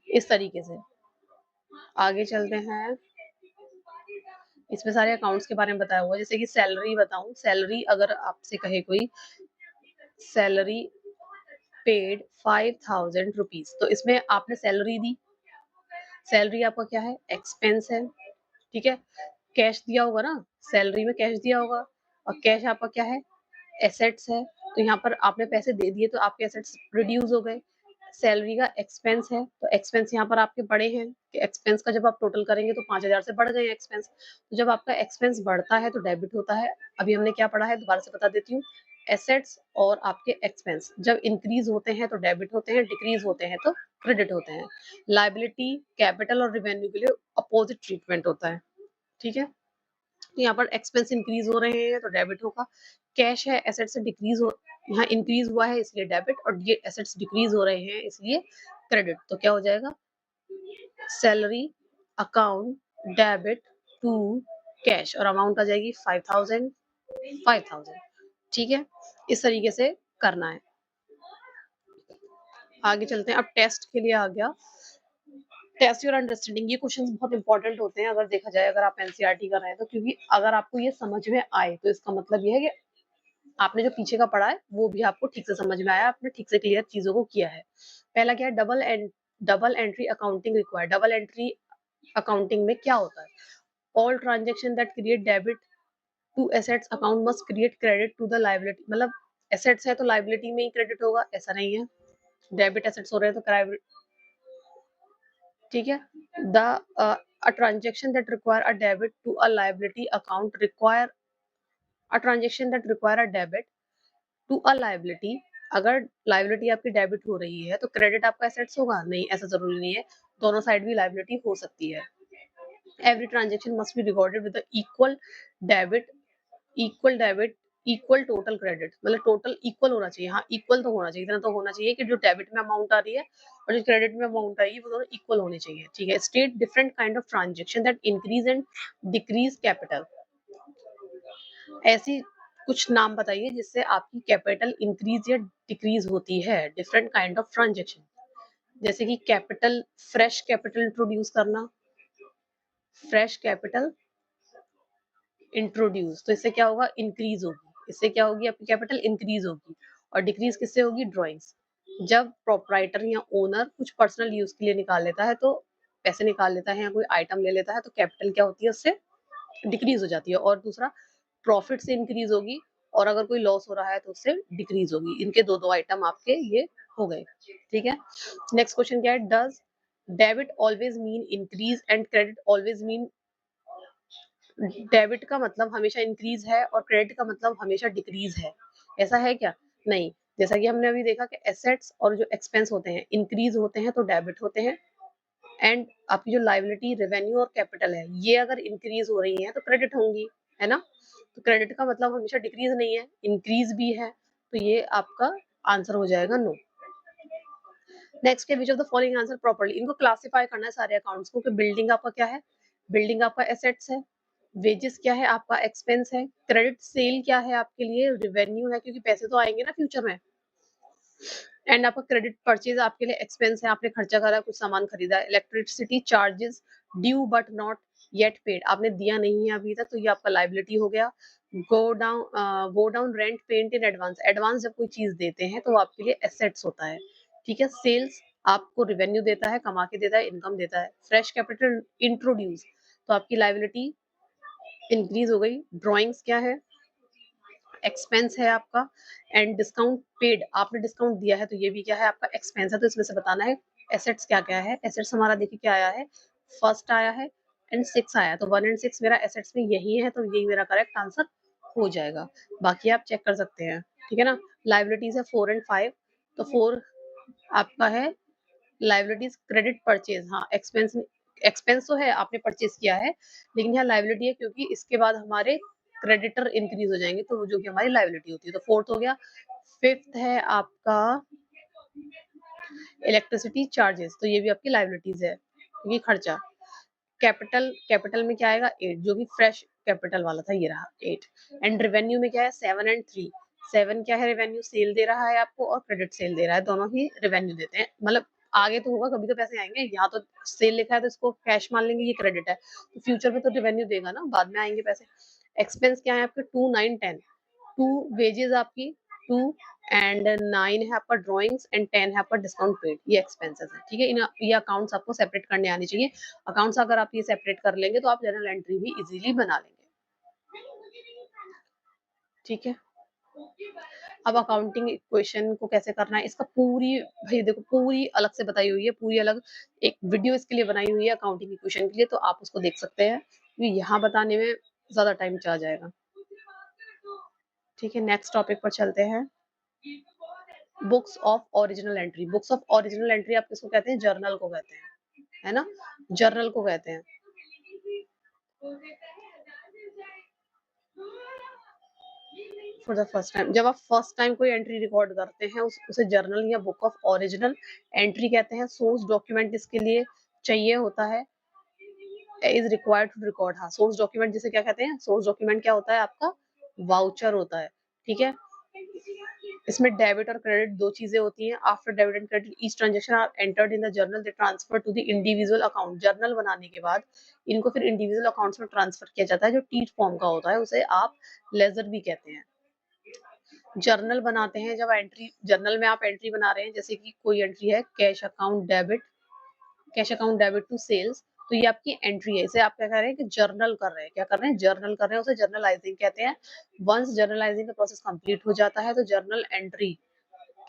A: इस तरीके से आगे चलते हैं। इसमें सारे अकाउंट्स के बारे में बताया हुआ है, जैसे कि सैलरी बताऊं, सैलरी अगर आपसे कहे कोई सैलरी पेड 5,000 रुपीज, तो इसमें आपने सैलरी दी, सैलरी आपका क्या है, एक्सपेंस है। ठीक है, कैश दिया होगा ना, सैलरी में कैश दिया होगा, और कैश आपका क्या है, एसेट्स है, तो यहाँ पर आपने पैसे दे दिए तो आपके एसेट्स रिड्यूस हो गए। सैलरी का एक्सपेंस है, तो एक्सपेंस यहाँ पर आपके बड़े हैं, कि एक्सपेंस का जब आप टोटल करेंगे तो 5,000 से बढ़ गए एक्सपेंस, तो जब आपका एक्सपेंस बढ़ता है तो डेबिट होता है। अभी हमने क्या पढ़ा है, दोबारा से बता देती हूँ, एसेट्स और आपके एक्सपेंस जब इंक्रीज होते हैं तो डेबिट होते हैं, डिक्रीज होते हैं तो क्रेडिट होते हैं। लाइबिलिटी, कैपिटल और रिवेन्यू के लिए अपोजिट ट्रीटमेंट होता है। ठीक है, तो यहाँ पर एक्सपेंस इंक्रीज हो रहे हैं तो डेबिट होगा, कैश है एसेट से डिक्रीज हो, यहाँ इंक्रीज हुआ है इसलिए डेबिट, और ये एसेट्स डिक्रीज हो रहे हैं इसलिए क्रेडिट, तो क्या हो जाएगा, salary account debit to cash, और अमाउंट आ जाएगी 5,000 5,000। ठीक है, इस तरीके से करना है। आगे चलते हैं। अब टेस्ट के लिए आ गया, टेस्ट योर अंडरस्टैंडिंग। ये क्वेश्चंस बहुत इंपॉर्टेंट होते हैं अगर देखा जाए, अगर आप एनसीईआरटी कर रहे हैं तो, क्योंकि अगर आपको ये समझ में आए तो इसका मतलब ये है कि आपने जो पीछे का पढ़ा है वो भी आपको ठीक से समझ में आया, आपने ठीक से क्लियर चीजों को किया है। पहला क्या है, double entry accounting required. Double entry accounting में क्या होता है, all transaction that create debit to assets account must create credit to the liability. मतलब एसेट्स है तो लाइबिलिटी में ही क्रेडिट होगा, ऐसा नहीं है। डेबिट एसेट्स हो रहे हैं तो क्रेडिट, ठीक है। The a transaction that require a debit to a liability account require a transaction that require a debit to a liability। अगर लाइबिलिटी आपकी डेबिट हो रही है तो क्रेडिट आपका एसेट्स होगा, नहीं ऐसा जरूरी नहीं है, दोनों साइड भी लाइबिलिटी हो सकती है। Every transaction must be recorded with debit equal debit equal total credit. मतलब टोटल इक्वल होना चाहिए, हाँ इक्वल तो होना चाहिए, इतना तो होना चाहिए कि जो डेबिट में अमाउंट आ रही है और जो क्रेडिट में अमाउंट आ रही है वो दोनों इक्वल होने चाहिए, ठीक है। State different kind of transaction that increase and decrease capital. ऐसी कुछ नाम बताइए जिससे आपकी कैपिटल इंक्रीज या डिक्रीज होती है। डिफरेंट काइंड ऑफ ट्रांजेक्शन, जैसे कि कैपिटल, फ्रेश कैपिटल इंट्रोड्यूस करना, फ्रेश कैपिटल इंट्रोड्यूस, तो इससे क्या होगा, इंक्रीज होगी, इससे क्या होगी आपकी कैपिटल इंक्रीज होगी। और डिक्रीज किससे होगी, ड्रॉइंग्स। जब प्रोपराइटर या ओनर कुछ पर्सनल यूज के लिए निकाल लेता है तो पैसे निकाल लेता है या कोई आइटम ले लेता है तो कैपिटल क्या होती है, उससे डिक्रीज हो जाती है। और दूसरा प्रॉफिट से इंक्रीज होगी, और अगर कोई लॉस हो रहा है तो उससे डिक्रीज होगी। इनके दो दो आइटम आपके ये हो गए, ठीक है। नेक्स्ट क्वेश्चन क्या है, does debit always mean increase and credit always mean. Debit का मतलब हमेशा इंक्रीज है और क्रेडिट का मतलब हमेशा डिक्रीज है, ऐसा है क्या, नहीं। जैसा कि हमने अभी देखा कि एसेट्स और जो एक्सपेंस होते हैं इंक्रीज होते हैं तो डेबिट होते हैं, एंड आपकी जो लाइबिलिटी, रेवेन्यू और कैपिटल है ये अगर इंक्रीज हो रही है तो क्रेडिट होंगी, है ना। तो क्रेडिट का मतलब हमेशा डिक्रीज नहीं है, इंक्रीज भी है, तो ये आपका आंसर हो जाएगा नो। नेक्स्ट है, विच of the following answer properly. इनको क्लासिफाई करना है सारे अकाउंट्स को कि बिल्डिंग आपका क्या है, बिल्डिंग आपका एसेट्स है, वेजेस क्या है आपका एक्सपेंस है, क्रेडिट सेल क्या है आपके लिए रेवेन्यू है, क्योंकि पैसे तो आएंगे ना फ्यूचर में, एंड आपका क्रेडिट परचेज आपके लिए एक्सपेंस है, आपने खर्चा करा, कुछ सामान खरीदा। Electricity charges due but not yet paid, आपने दिया नहीं है अभी तक तो ये आपका लाइबिलिटी हो गया। Go down rent paid in advance, advance जब कोई चीज देते हैं तो वो आपके लिए एसेट्स होता है, ठीक है। सेल्स आपको रेवेन्यू देता है, कमा के देता है, इनकम देता है। फ्रेश कैपिटल इंट्रोड्यूस, तो आपकी लाइबिलिटी इंक्रीज हो गई। ड्रॉइंग्स क्या है, एक्सपेंस है आपका। एंड डिस्काउंट पेड, आपने डिस्काउंट दिया है तो ये भी क्या है आपका एक्सपेंस है, तो इसमें से बताना है एसेट्स क्या क्या है। एसेट्स हमारा देखिए क्या आया है, फर्स्ट आया है एंड 6 आया, तो 1 एंड 6 मेरा एसेट्स में यही है, तो यही मेरा करेक्ट आंसर हो जाएगा। बाकी आप चेक कर सकते हैं, ठीक है ना। लाइबिलिटीज है 4 एंड 5, तो 4 आपका है लाइबिलिटीज क्रेडिट परचेज, हाँ एक्सपेंस, एक्सपेंस तो है आपने परचेज किया है, लेकिन यहाँ लाइबिलिटी है क्योंकि इसके बाद हमारे क्रेडिटर इंक्रीज हो जाएंगे तो जो कि हमारी लाइबिलिटी होती है, तो फोर्थ हो गया। फिफ्थ है आपका इलेक्ट्रिसिटी चार्जेस, तो ये भी आपकी लाइबिलिटीज है क्योंकि खर्चा। कैपिटल, कैपिटल में क्या आएगा 8, जो कि फ्रेश कैपिटल वाला था, ये रहा 8। एंड रेवेन्यू में क्या है 7 एंड 3, 7 क्या है रेवेन्यू, सेल दे रहा है आपको और क्रेडिट सेल दे रहा है, दोनों ही रेवेन्यू देते हैं। मतलब आगे तो होगा, कभी तो पैसे आएंगे, यहाँ तो सेल लिखा है तो इसको कैश मान लेंगे, ये क्रेडिट है, तो फ्यूचर में तो रेवेन्यू देगा ना, बाद में आएंगे पैसे। एक्सपेंस क्या है आपके 2, 9, 10, 2 वेजेस आपकी 2, एंड 9 है आपका ड्राइंग्स एंड 10 है आपका डिस्काउंट पेड, ये एक्सपेंसेस है, ठीक है। इन ये अकाउंट्स आपको सेपरेट करने आनी चाहिए। अकाउंट्स अगर आप ये सेपरेट कर लेंगे तो आप जनरल एंट्री भी इजीली बना लेंगे, ठीक है। अब अकाउंटिंग इक्वेशन को कैसे करना है, इसका पूरी, भाई देखो पूरी अलग से बताई हुई है, पूरी अलग एक वीडियो इसके लिए बनाई हुई है अकाउंटिंग इक्वेशन के लिए, तो आप उसको देख सकते हैं, क्योंकि यहाँ बताने में ज्यादा टाइम चला जाएगा, ठीक है। नेक्स्ट टॉपिक पर चलते हैं, books of original entry. Books of original entry आप किसको कहते हैं, जर्नल को कहते हैं, है ना, जर्नल को कहते हैं। फॉर द फर्स्ट टाइम, जब आप फर्स्ट टाइम कोई एंट्री रिकॉर्ड करते हैं उसे जर्नल या बुक ऑफ ओरिजिनल एंट्री कहते हैं। सोर्स डॉक्यूमेंट इसके लिए चाहिए होता है, इज रिक्वायर्ड टू रिकॉर्ड। हाँ सोर्स डॉक्यूमेंट जिसे क्या कहते हैं, सोर्स डॉक्यूमेंट क्या होता है आपका, वाउचर होता है, ठीक है। इसमें डेबिट और क्रेडिट दो चीजें होती हैं। After debit and credit each transaction are entered in the journal, they transfer to the individual account. Journal बनाने के बाद इनको फिर इंडिविजुअल अकाउंट्स में ट्रांसफर किया जाता है, जो टीट फॉर्म का होता है, उसे आप लेजर भी कहते हैं। जर्नल बनाते हैं जब एंट्री, जर्नल में आप एंट्री बना रहे हैं, जैसे कि कोई एंट्री है cash account debit, cash account debit to sales, तो ये आपकी एंट्री है। इसे आप क्या कर रहे हैं कि जर्नल कर रहे हैं। क्या कर रहे हैं? जर्नल कर रहे हैं। उसे जर्नलाइजिंग कहते हैं। वंस जर्नलाइजिंग का प्रोसेस कंप्लीट हो जाता है तो जर्नल एंट्री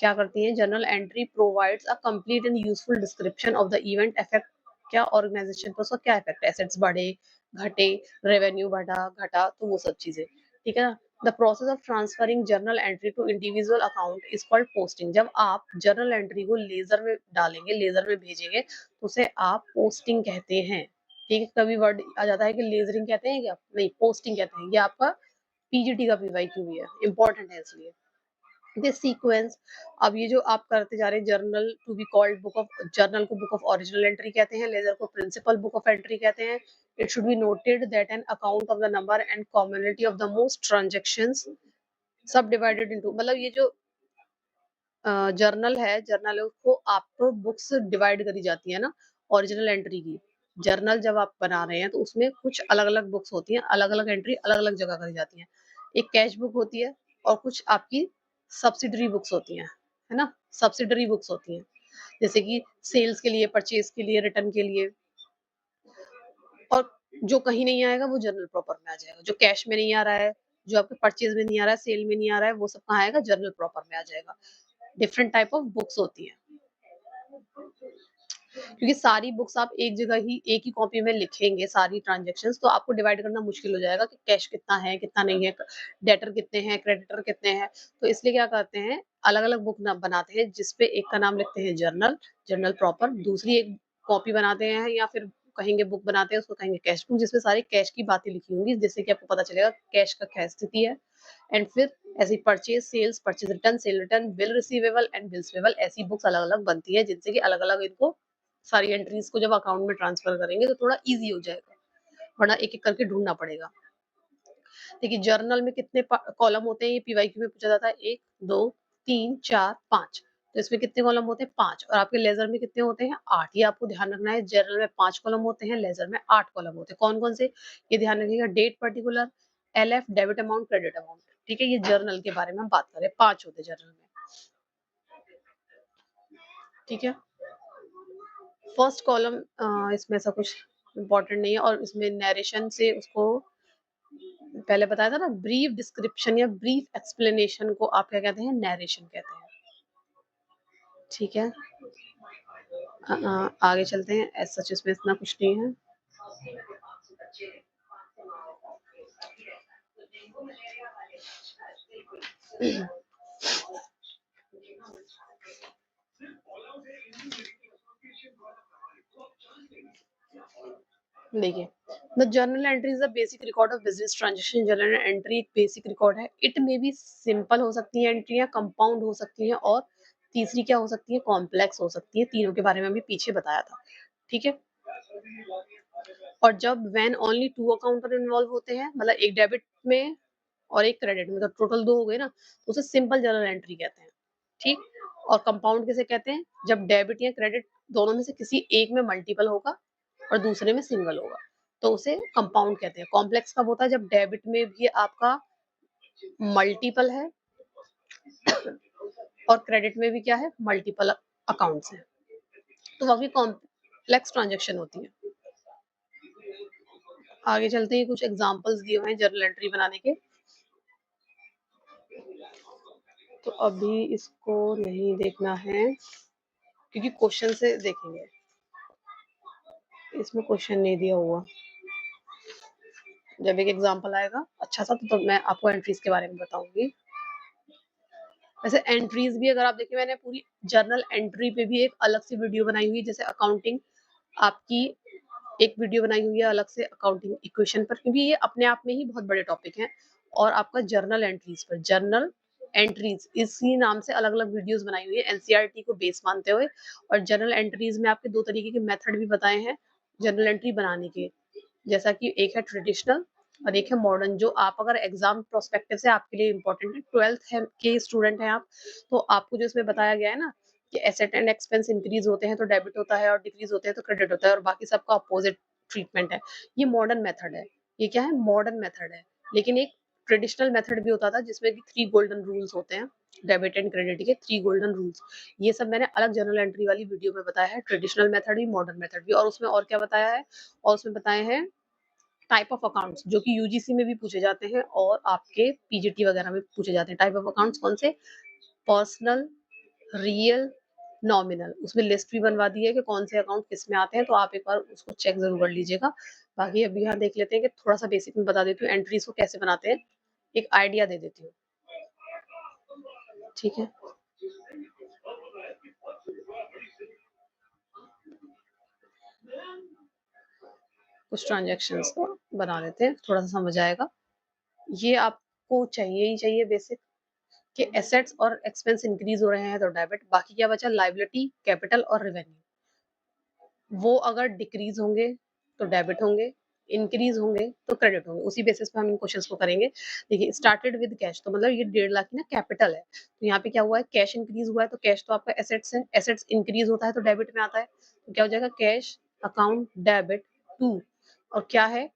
A: क्या करती है? Journal entry provides a complete and useful description of the event effect, क्या ऑर्गेनाइजेशन पर उसका क्या इफेक्ट है, एसेट्स बढ़े घटे, रेवेन्यू बढ़ा घटा, तो वो सब चीजें, ठीक है ना। The process of transferring journal entry to individual account is called posting. जब आप जर्नल एंट्री को लेजर में डालेंगे, लेजर में भेजेंगे, तो उसे आप पोस्टिंग कहते हैं। ठीक है, कभी वर्ड आ जाता है कि लेजरिंग कहते हैं क्या? नहीं, पोस्टिंग कहते हैं। ये आपका पीजीटी का पीवाईक्यू भी है, इंपॉर्टेंट है इसलिए। दिस सीक्वेंस, अब ये जो आप करते जा रहे हैं, journal to be called book of, journal को बुक ऑफ ओरिजिनल एंट्री कहते हैं, लेजर को प्रिंसिपल बुक ऑफ एंट्री कहते हैं। It should be noted that an account of the number and community of the most transactions सब divided into, मतलब ये जो जर्नल है, जर्नल है उसको आप बुक्स डिवाइड करी जाती है ना ओरिजिनल एंट्री की। जर्नल जब आप बना रहे हैं तो उसमें कुछ अलग अलग बुक्स होती हैं, अलग अलग एंट्री अलग अलग जगह करी जाती हैं। एक कैश बुक होती है और कुछ आपकी सब्सिडरी बुक्स होती हैं, है ना, सब्सिडरी बुक्स होती हैं, जैसे कि सेल्स के लिए, परचेज के लिए, रिटर्न के लिए। और जो कहीं नहीं आएगा वो जर्नल प्रॉपर में आ जाएगा। जो कैश में नहीं आ रहा है, जो आपके परचेज में नहीं आ रहा है, सेल में नहीं आ रहा है, वो सब कहाँ आएगा? जर्नल प्रॉपर में आ जाएगा। डिफरेंट टाइप ऑफ बुक्स होती हैं, क्योंकि सारी बुक्स आप एक जगह ही, एक ही कॉपी में लिखेंगे सारी ट्रांजेक्शन्स, तो आपको डिवाइड करना मुश्किल हो जाएगा कि कैश कितना है कितना नहीं है, डेटर कितने हैं, क्रेडिटर कितने हैं। तो इसलिए क्या करते हैं, अलग अलग बुक बनाते हैं, जिसपे एक का नाम लिखते हैं जर्नल, जर्नल प्रॉपर, दूसरी एक कॉपी बनाते हैं या फिर कहेंगे बुक बनाते हैं, उसको कहेंगे कैश बुक, जिसमें सारी कैश की बातें लिखी होंगी, जिससे कि आपको पता चलेगा कैश का क्या स्थिति है। एंड फिर ऐसी purchase sales, purchase return, sale return, bill receivable and bills payable, ऐसी बुक्स अलग अलग बनती है, जिनसे कि अलग अलग इनको सारी एंट्रीज को जब अकाउंट में ट्रांसफर करेंगे तो थोड़ा इजी हो जाएगा, वरना एक एक करके ढूंढना पड़ेगा। देखिए जर्नल में कितने कॉलम होते हैं, ये पीवाईक्यू में पूछा जाता है, 1 2 3 4 5। तो इसमें कितने कॉलम होते हैं? 5। और आपके लेजर में कितने होते हैं? 8। ये आपको ध्यान रखना है, जर्नल में 5 कॉलम होते हैं, लेजर में 8 कॉलम होते हैं। कौन कौन से? ये ध्यान रखिएगा, date particular, LF debit amount, credit amount. ठीक है, ये जर्नल के बारे में हम बात करें, 5 होते जर्नल में। ठीक है, फर्स्ट कॉलम इसमें ऐसा कुछ इम्पोर्टेंट नहीं है, और इसमें नरेशन से उसको पहले बताया था ना, ब्रीफ डिस्क्रिप्शन या ब्रीफ एक्सप्लेनेशन को आप क्या कहते हैं? नरेशन कहते हैं। ठीक है, आगे चलते हैं। एज सच इसमें इतना कुछ नहीं है। देखिए, the journal entry is the basic record of business transaction. Journal entry एक बेसिक रिकॉर्ड है। इट में भी सिंपल हो सकती है एंट्रियां, कंपाउंड हो सकती हैं, और तीसरी क्या हो सकती है? कॉम्प्लेक्स हो सकती है। तीनों के बारे में भी पीछे बताया था। ठीक है, और जब व्हेन ओनली 2 अकाउंटर इन्वॉल्व होते हैं, मतलब एक डेबिट में और एक क्रेडिट में, तो टोटल 2 हो गए ना, तो उसे सिंपल जर्नल एंट्री कहते हैं। ठीक, और कंपाउंड किसे कहते हैं? जब डेबिट या क्रेडिट दोनों में से किसी एक में मल्टीपल होगा और दूसरे में सिंगल होगा, तो उसे कंपाउंड कहते हैं। कॉम्प्लेक्स कब होता है? जब डेबिट में भी आपका मल्टीपल है और क्रेडिट में भी क्या है? मल्टीपल अकाउंट्स है, तो वह भी कॉम्प्लेक्स ट्रांजेक्शन होती है। आगे चलते हैं, कुछ एग्जांपल्स दिए हुए हैं जर्नल एंट्री बनाने के, तो अभी इसको नहीं देखना है क्योंकि क्वेश्चन से देखेंगे, इसमें क्वेश्चन नहीं दिया हुआ। जब एक एग्जांपल आएगा अच्छा सा तो मैं आपको एंट्रीज के बारे में बताऊंगी। वैसे एंट्रीज भी अगर आप देखिए, मैंने पूरी जर्नल एंट्री पे भी एक अलग से वीडियो बनाई हुई है, जैसे अकाउंटिंग आपकी एक वीडियो बनाई हुई है अलग से अकाउंटिंग इक्वेशन पर, क्योंकि ये अपने आप में ही बहुत बड़े टॉपिक हैं। और आपका जर्नल एंट्रीज पर, जर्नल एंट्रीज इसी नाम से अलग अलग वीडियोस बनाई हुई है एनसीईआरटी को बेस मानते हुए। और जर्नल एंट्रीज में आपके 2 तरीके के मेथड भी बताए हैं जर्नल एंट्री बनाने के, जैसा कि एक है ट्रेडिशनल और एक है मॉडर्न, जो आप अगर एग्जाम प्रोस्पेक्टिव से आपके लिए इंपॉर्टेंट है, 12th है के स्टूडेंट हैं आप, तो आपको जो इसमें बताया गया है ना कि एसेट एंड एक्सपेंस इंक्रीज होते हैं तो डेबिट होता है, और डिक्रीज होते हैं तो क्रेडिट होता है, और बाकी सबका अपोजिट ट्रीटमेंट है। ये मॉडर्न मेथड है। ये क्या है? मॉडर्न मेथड है। लेकिन एक ट्रेडिशनल मेथड भी होता था जिसमें कि 3 गोल्डन रूल्स होते हैं, डेबिट एंड क्रेडिट के 3 गोल्डन रूल्स। ये सब मैंने अलग जर्नल एंट्री वाली वीडियो में बताया है, ट्रेडिशनल मेथड भी, मॉडर्न मेथड भी। और उसमें और क्या बताया है? और उसमें बताए हैं टाइप ऑफ अकाउंट्स, जो कि यूजीसी में भी पूछे जाते हैं और आपके पीजीटी वगैरह में पूछे जाते हैं। टाइप ऑफ अकाउंट्स कौन से? Personal, real, nominal. उसमें लिस्ट भी बनवा दी है कि कौन से अकाउंट किस में आते हैं, तो आप एक बार उसको चेक जरूर कर लीजिएगा। बाकी अभी यहाँ देख लेते हैं कि थोड़ा सा बेसिक में बता देती हूँ एंट्रीज को कैसे बनाते हैं, एक आइडिया दे देती हूँ। ठीक है, कुछ ट्रांजेक्शन्स को बना लेते हैं, थोड़ा सा समझ आएगा। ये आपको चाहिए ही चाहिए बेसिक, कि एसेट्स और एक्सपेंस इंक्रीज हो रहे हैं तो डेबिट, बाकी क्या बचा? लाइबिलिटी, कैपिटल और रेवेन्यू। वो अगर डिक्रीज होंगे तो डेबिट होंगे, इंक्रीज होंगे तो क्रेडिट होंगे। उसी बेसिस पे हम इन क्वेश्चंस को करेंगे। देखिए, स्टार्टेड विद कैश, तो मतलब ये 1.5 लाख की ना कैपिटल है, तो यहाँ पे क्या हुआ है? कैश इंक्रीज हुआ है, तो कैश तो आपका एसेट्स है, एसेट्स इंक्रीज होता है तो डेबिट में आता है, तो क्या हो जाएगा? Cash account debit to. और क्या है?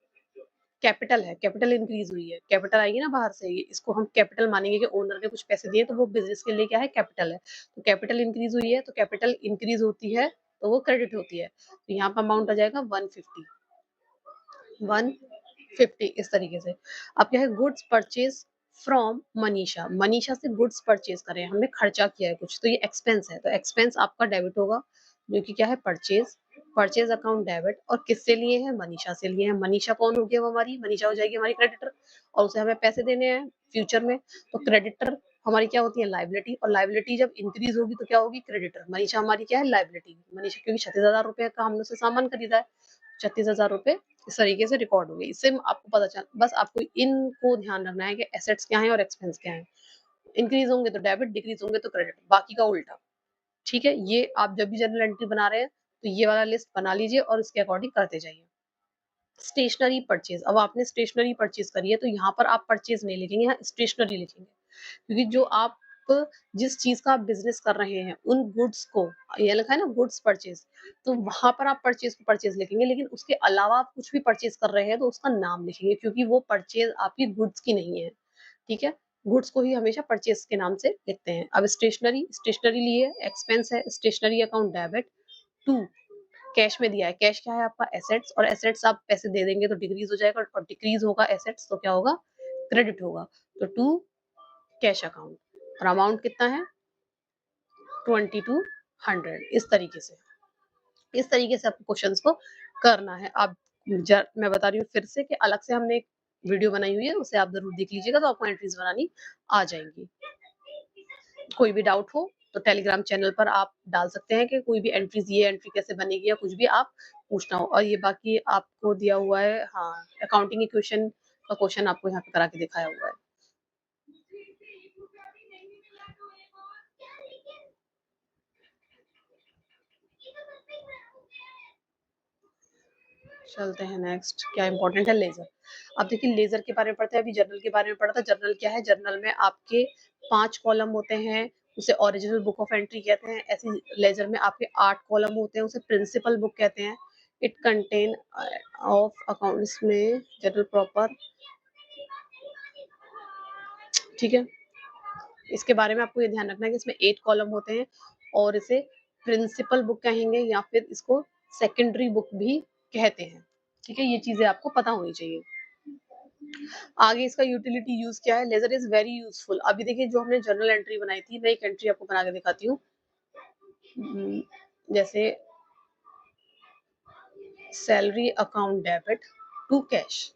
A: कैपिटल है, कैपिटल इंक्रीज हुई है, कैपिटल आएगी ना बाहर से, इसको हम कैपिटल मानेंगे कि ओनर ने कुछ पैसे दिए तो वो बिजनेस के लिए क्या है? कैपिटल है। तो कैपिटल इंक्रीज हुई है, तो कैपिटल इंक्रीज होती है तो वो क्रेडिट होती है, तो यहाँ पर अमाउंट आ जाएगा 150, 150 इस तरीके से। अब क्या है? Goods purchase from Manisha, Manisha से गुड्स परचेज करें, हमने खर्चा किया है कुछ, तो ये एक्सपेंस है, तो एक्सपेंस आपका डेबिट होगा, जो कि क्या है? Purchase, purchase account debit. और किससे लिए हैं? मनीषा से लिए हैं। मनीषा कौन हो गया? वो हमारी मनीषा हो जाएगी हमारी क्रेडिटर, और उसे हमें पैसे देने हैं फ्यूचर में, तो क्रेडिटर हमारी क्या होती है? लाइबिलिटी, और लाइबिलिटी जब इंक्रीज होगी तो क्या होगी? क्रेडिटर। मनीषा हमारी क्या है? लाइबिलिटी। मनीषा क्योंकि 36,000 रुपए का हमने उससे सामान खरीदा है, 36,000 रुपए इस तरीके से रिकॉर्ड हो गई। इससे आपको पता चल, बस आपको इनको ध्यान रखना है कि एसेट्स क्या है और एक्सपेंस क्या है। इंक्रीज होंगे तो डेबिट, डिक्रीज होंगे तो क्रेडिट, बाकी का उल्टा। ठीक है, ये आप जब भी जर्नल एंट्री बना रहे हैं तो ये वाला लिस्ट बना लीजिए और इसके अकॉर्डिंग करते जाइए। स्टेशनरी परचेज, अब आपने स्टेशनरी परचेज करी है तो यहाँ पर आप परचेज नहीं लिखेंगे, यहाँ स्टेशनरी लिखेंगे, क्योंकि जो आप जिस चीज का आप बिजनेस कर रहे हैं उन गुड्स को, ये लिखा है ना गुड्स परचेज, तो वहां पर आप परचेज को परचेज लिखेंगे, लेकिन उसके अलावा आप कुछ भी परचेज कर रहे हैं तो उसका नाम लिखेंगे, क्योंकि वो परचेज आपकी गुड्स की नहीं है। ठीक है, गुड्स को ही हमेशा परचेज के नाम से लिखते हैं। अब स्टेशनरी, स्टेशनरी लिए, एक्सपेंस है, stationery account debit to. Cash में दिया है, कैश क्या है आपका? एसेट्स, और एसेट्स आप पैसे दे देंगे तो डिक्रीज हो जाएगा, और डिक्रीज होगा एसेट्स तो क्या होगा? क्रेडिट होगा। तो टू कैश अकाउंट, और अमाउंट कितना है? 2200। इस तरीके से आपको क्वेश्चंस को करना है। आप मैं बता रही हूँ फिर से कि अलग से हमने एक वीडियो बनाई हुई है, उसे आप जरूर देख लीजिएगा, तो आपको एंट्रीज बनानी आ जाएंगी। कोई भी डाउट हो तो टेलीग्राम चैनल पर आप डाल सकते हैं कि कोई भी एंट्रीज, ये एंट्री कैसे बनेगी, या कुछ भी आप पूछना हो। और ये बाकी आपको दिया हुआ है, हाँ, अकाउंटिंग इक्वेशन का क्वेश्चन आपको यहाँ पे करा के दिखाया हुआ है। चलते हैं नेक्स्ट, क्या इंपॉर्टेंट है? लेजर। अब देखिए, लेजर के बारे में पढ़ते हैं, अभी जर्नल के बारे में पढ़ा था। जर्नल क्या है? जर्नल में आपके 5 कॉलम होते हैं, उसे ओरिजिनल बुक ऑफ एंट्री कहते हैं। ऐसे लेजर में आपके 8 कॉलम होते हैं, उसे प्रिंसिपल बुक कहते हैं। इट कंटेन ऑफ अकाउंट्स में जनरल प्रॉपर। ठीक है, इसके बारे में आपको ये ध्यान रखना है कि इसमें 8 कॉलम होते हैं, और इसे प्रिंसिपल बुक कहेंगे, या फिर इसको सेकेंडरी बुक भी कहते हैं। ठीक है, ये चीजें आपको पता होनी चाहिए। आगे इसका यूटिलिटी यूज क्या है? Ledger is very useful. अभी देखिए, जो हमने जर्नल एंट्री बनाई थी, मैं एक एंट्री आपको बना के दिखाती हूँ। जैसे salary account debit to cash.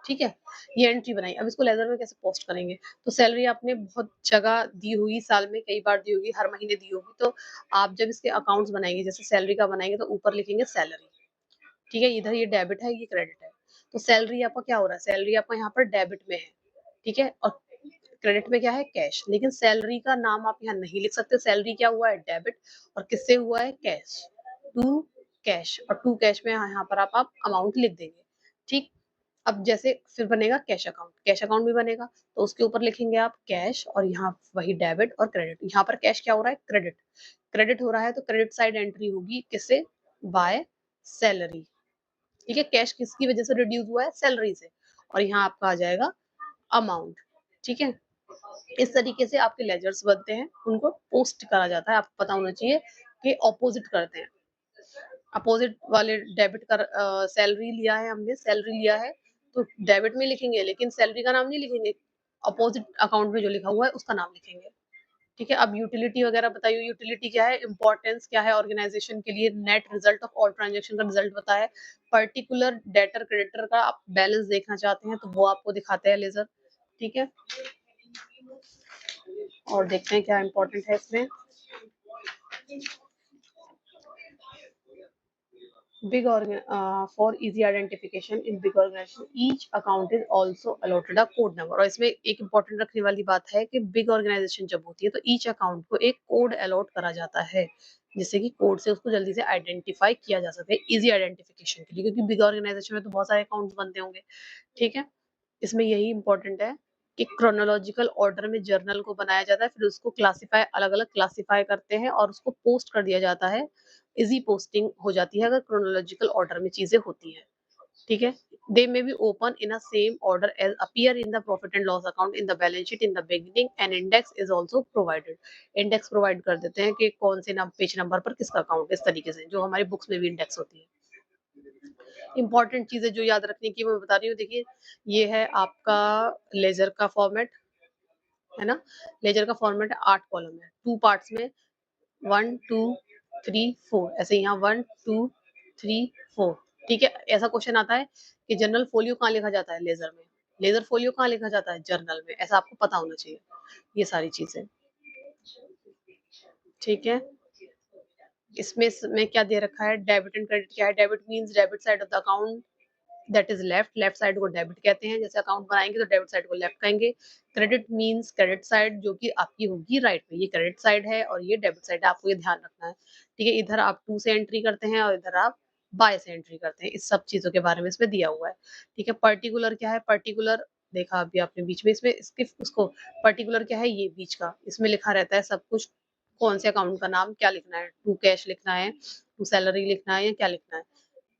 A: ठीक है, ये एंट्री बनाई, अब इसको लेजर में कैसे पोस्ट करेंगे? तो सैलरी आपने बहुत जगह दी होगी, साल में कई बार दी होगी, हर महीने दी होगी, तो आप जब इसके अकाउंट्स बनाएंगे, जैसे सैलरी का बनाएंगे, तो ऊपर लिखेंगे सैलरी। ठीक है, इधर ये डेबिट है, ये क्रेडिट है, तो सैलरी आपका क्या हो रहा है? सैलरी आपका यहाँ पर डेबिट में है। ठीक है, और क्रेडिट में क्या है? कैश। लेकिन सैलरी का नाम आप यहाँ नहीं लिख सकते, सैलरी क्या हुआ है? डेबिट, और किससे हुआ है? कैश। टू कैश, और टू कैश में यहाँ पर आप अमाउंट लिख देंगे। ठीक, अब जैसे फिर बनेगा कैश अकाउंट भी बनेगा, तो उसके ऊपर लिखेंगे आप कैश और यहाँ वही डेबिट और क्रेडिट। यहाँ पर कैश क्या हो रहा है, क्रेडिट हो रहा है, तो क्रेडिट साइड एंट्री होगी किससे, बाय सैलरी। ठीक है, कैश किसकी वजह से रिड्यूस हुआ है, सैलरी से, और यहाँ आपका आ जाएगा अमाउंट। ठीक है, इस तरीके से आपके लेजर्स बनते हैं, उनको पोस्ट करा जाता है। आपको पता होना चाहिए कि ऑपोजिट करते हैं, अपोजिट वाले डेबिट कर सैलरी लिया है, हमने सैलरी लिया है तो डेबिट में लिखेंगे, लेकिन सैलरी का नाम नहीं लिखेंगे, अपोजिट अकाउंट में जो लिखा हुआ है उसका नाम लिखेंगे। ठीक है, अब यूटिलिटी वगैरह बताइए, यूटिलिटी क्या है, इंपॉर्टेंस क्या है ऑर्गेनाइजेशन के लिए, net result of all transaction का रिजल्ट पता है, पर्टिकुलर डेटर क्रेडिटर का आप बैलेंस देखना चाहते हैं तो वो आपको दिखाते हैं लेजर। ठीक है, और देखते हैं क्या इंपॉर्टेंट है इसमें। For easy identification in big organization, each account is also allotted a code number। और इसमें एक इम्पोर्टेंट रखने वाली बात है कि बिग ऑर्गेनाइजेशन जब होती है तो ईच अकाउंट को एक कोड अलॉट करा जाता है, जिससे कि कोड से उसको जल्दी से आइडेंटिफाई किया जा सके, इजी आइडेंटिफिकेशन के लिए, क्योंकि बिग ऑर्गेनाइजेशन में तो बहुत सारे अकाउंट्स बनते होंगे। ठीक है, इसमें यही इंपॉर्टेंट है कि क्रोनोलॉजिकल ऑर्डर में जर्नल को बनाया जाता है, फिर उसको क्लासिफाई अलग अलग क्लासिफाई करते हैं और उसको पोस्ट कर दिया जाता है। इजी पोस्टिंग हो जाती है अगर क्रोनोलॉजिकल ऑर्डर में चीजें होती हैं। ठीक है, they may be open in a same order as appear in the profit and loss account in the balance sheet in the beginning, and index is also provided. Index provide कर देते हैं कि कौन से पेज नंबर पर किसका account, इस तरीके से जो हमारी बुक्स में भी इंडेक्स होती है। इंपॉर्टेंट चीजें जो याद रखने की मैं बता रही हूँ, देखिए ये है आपका लेजर का फॉर्मेट, है ना, लेजर का फॉर्मेट 8 कॉलम है, 2 पार्ट्स में, 1 2 3 4, ऐसे यहाँ 1 2 3 4। ठीक है, ऐसा क्वेश्चन आता है कि जनरल फोलियो कहाँ लिखा जाता है, लेजर में, लेजर फोलियो कहाँ लिखा जाता है, जर्नल में, ऐसा आपको पता होना चाहिए ये सारी चीजें। ठीक है, इसमें क्या दे रखा है, डेबिट एंड क्रेडिट क्या है, debit means debit side of the account that is left side को डेबिट कहते हैं, जैसे अकाउंट बनाएंगे तो डेबिट साइड को लेफ्ट कहेंगे। क्रेडिट मींस क्रेडिट साइड जो कि आपकी होगी राइट में, ये क्रेडिट साइड है और ये डेबिट साइड है, आपको ये ध्यान रखना है। ठीक है, इधर आप 2 से एंट्री करते हैं और इधर आप बाय से एंट्री करते हैं, इस सब चीजों के बारे में इसमें दिया हुआ है। ठीक है, पर्टिकुलर क्या है, पर्टिकुलर देखा अभी आपने बीच में, इसमें इसके उसको पर्टिकुलर क्या है, ये बीच का, इसमें लिखा रहता है सब कुछ, कौन से अकाउंट का नाम क्या लिखना है, टू कैश लिखना है, टू सैलरी लिखना है या क्या लिखना है।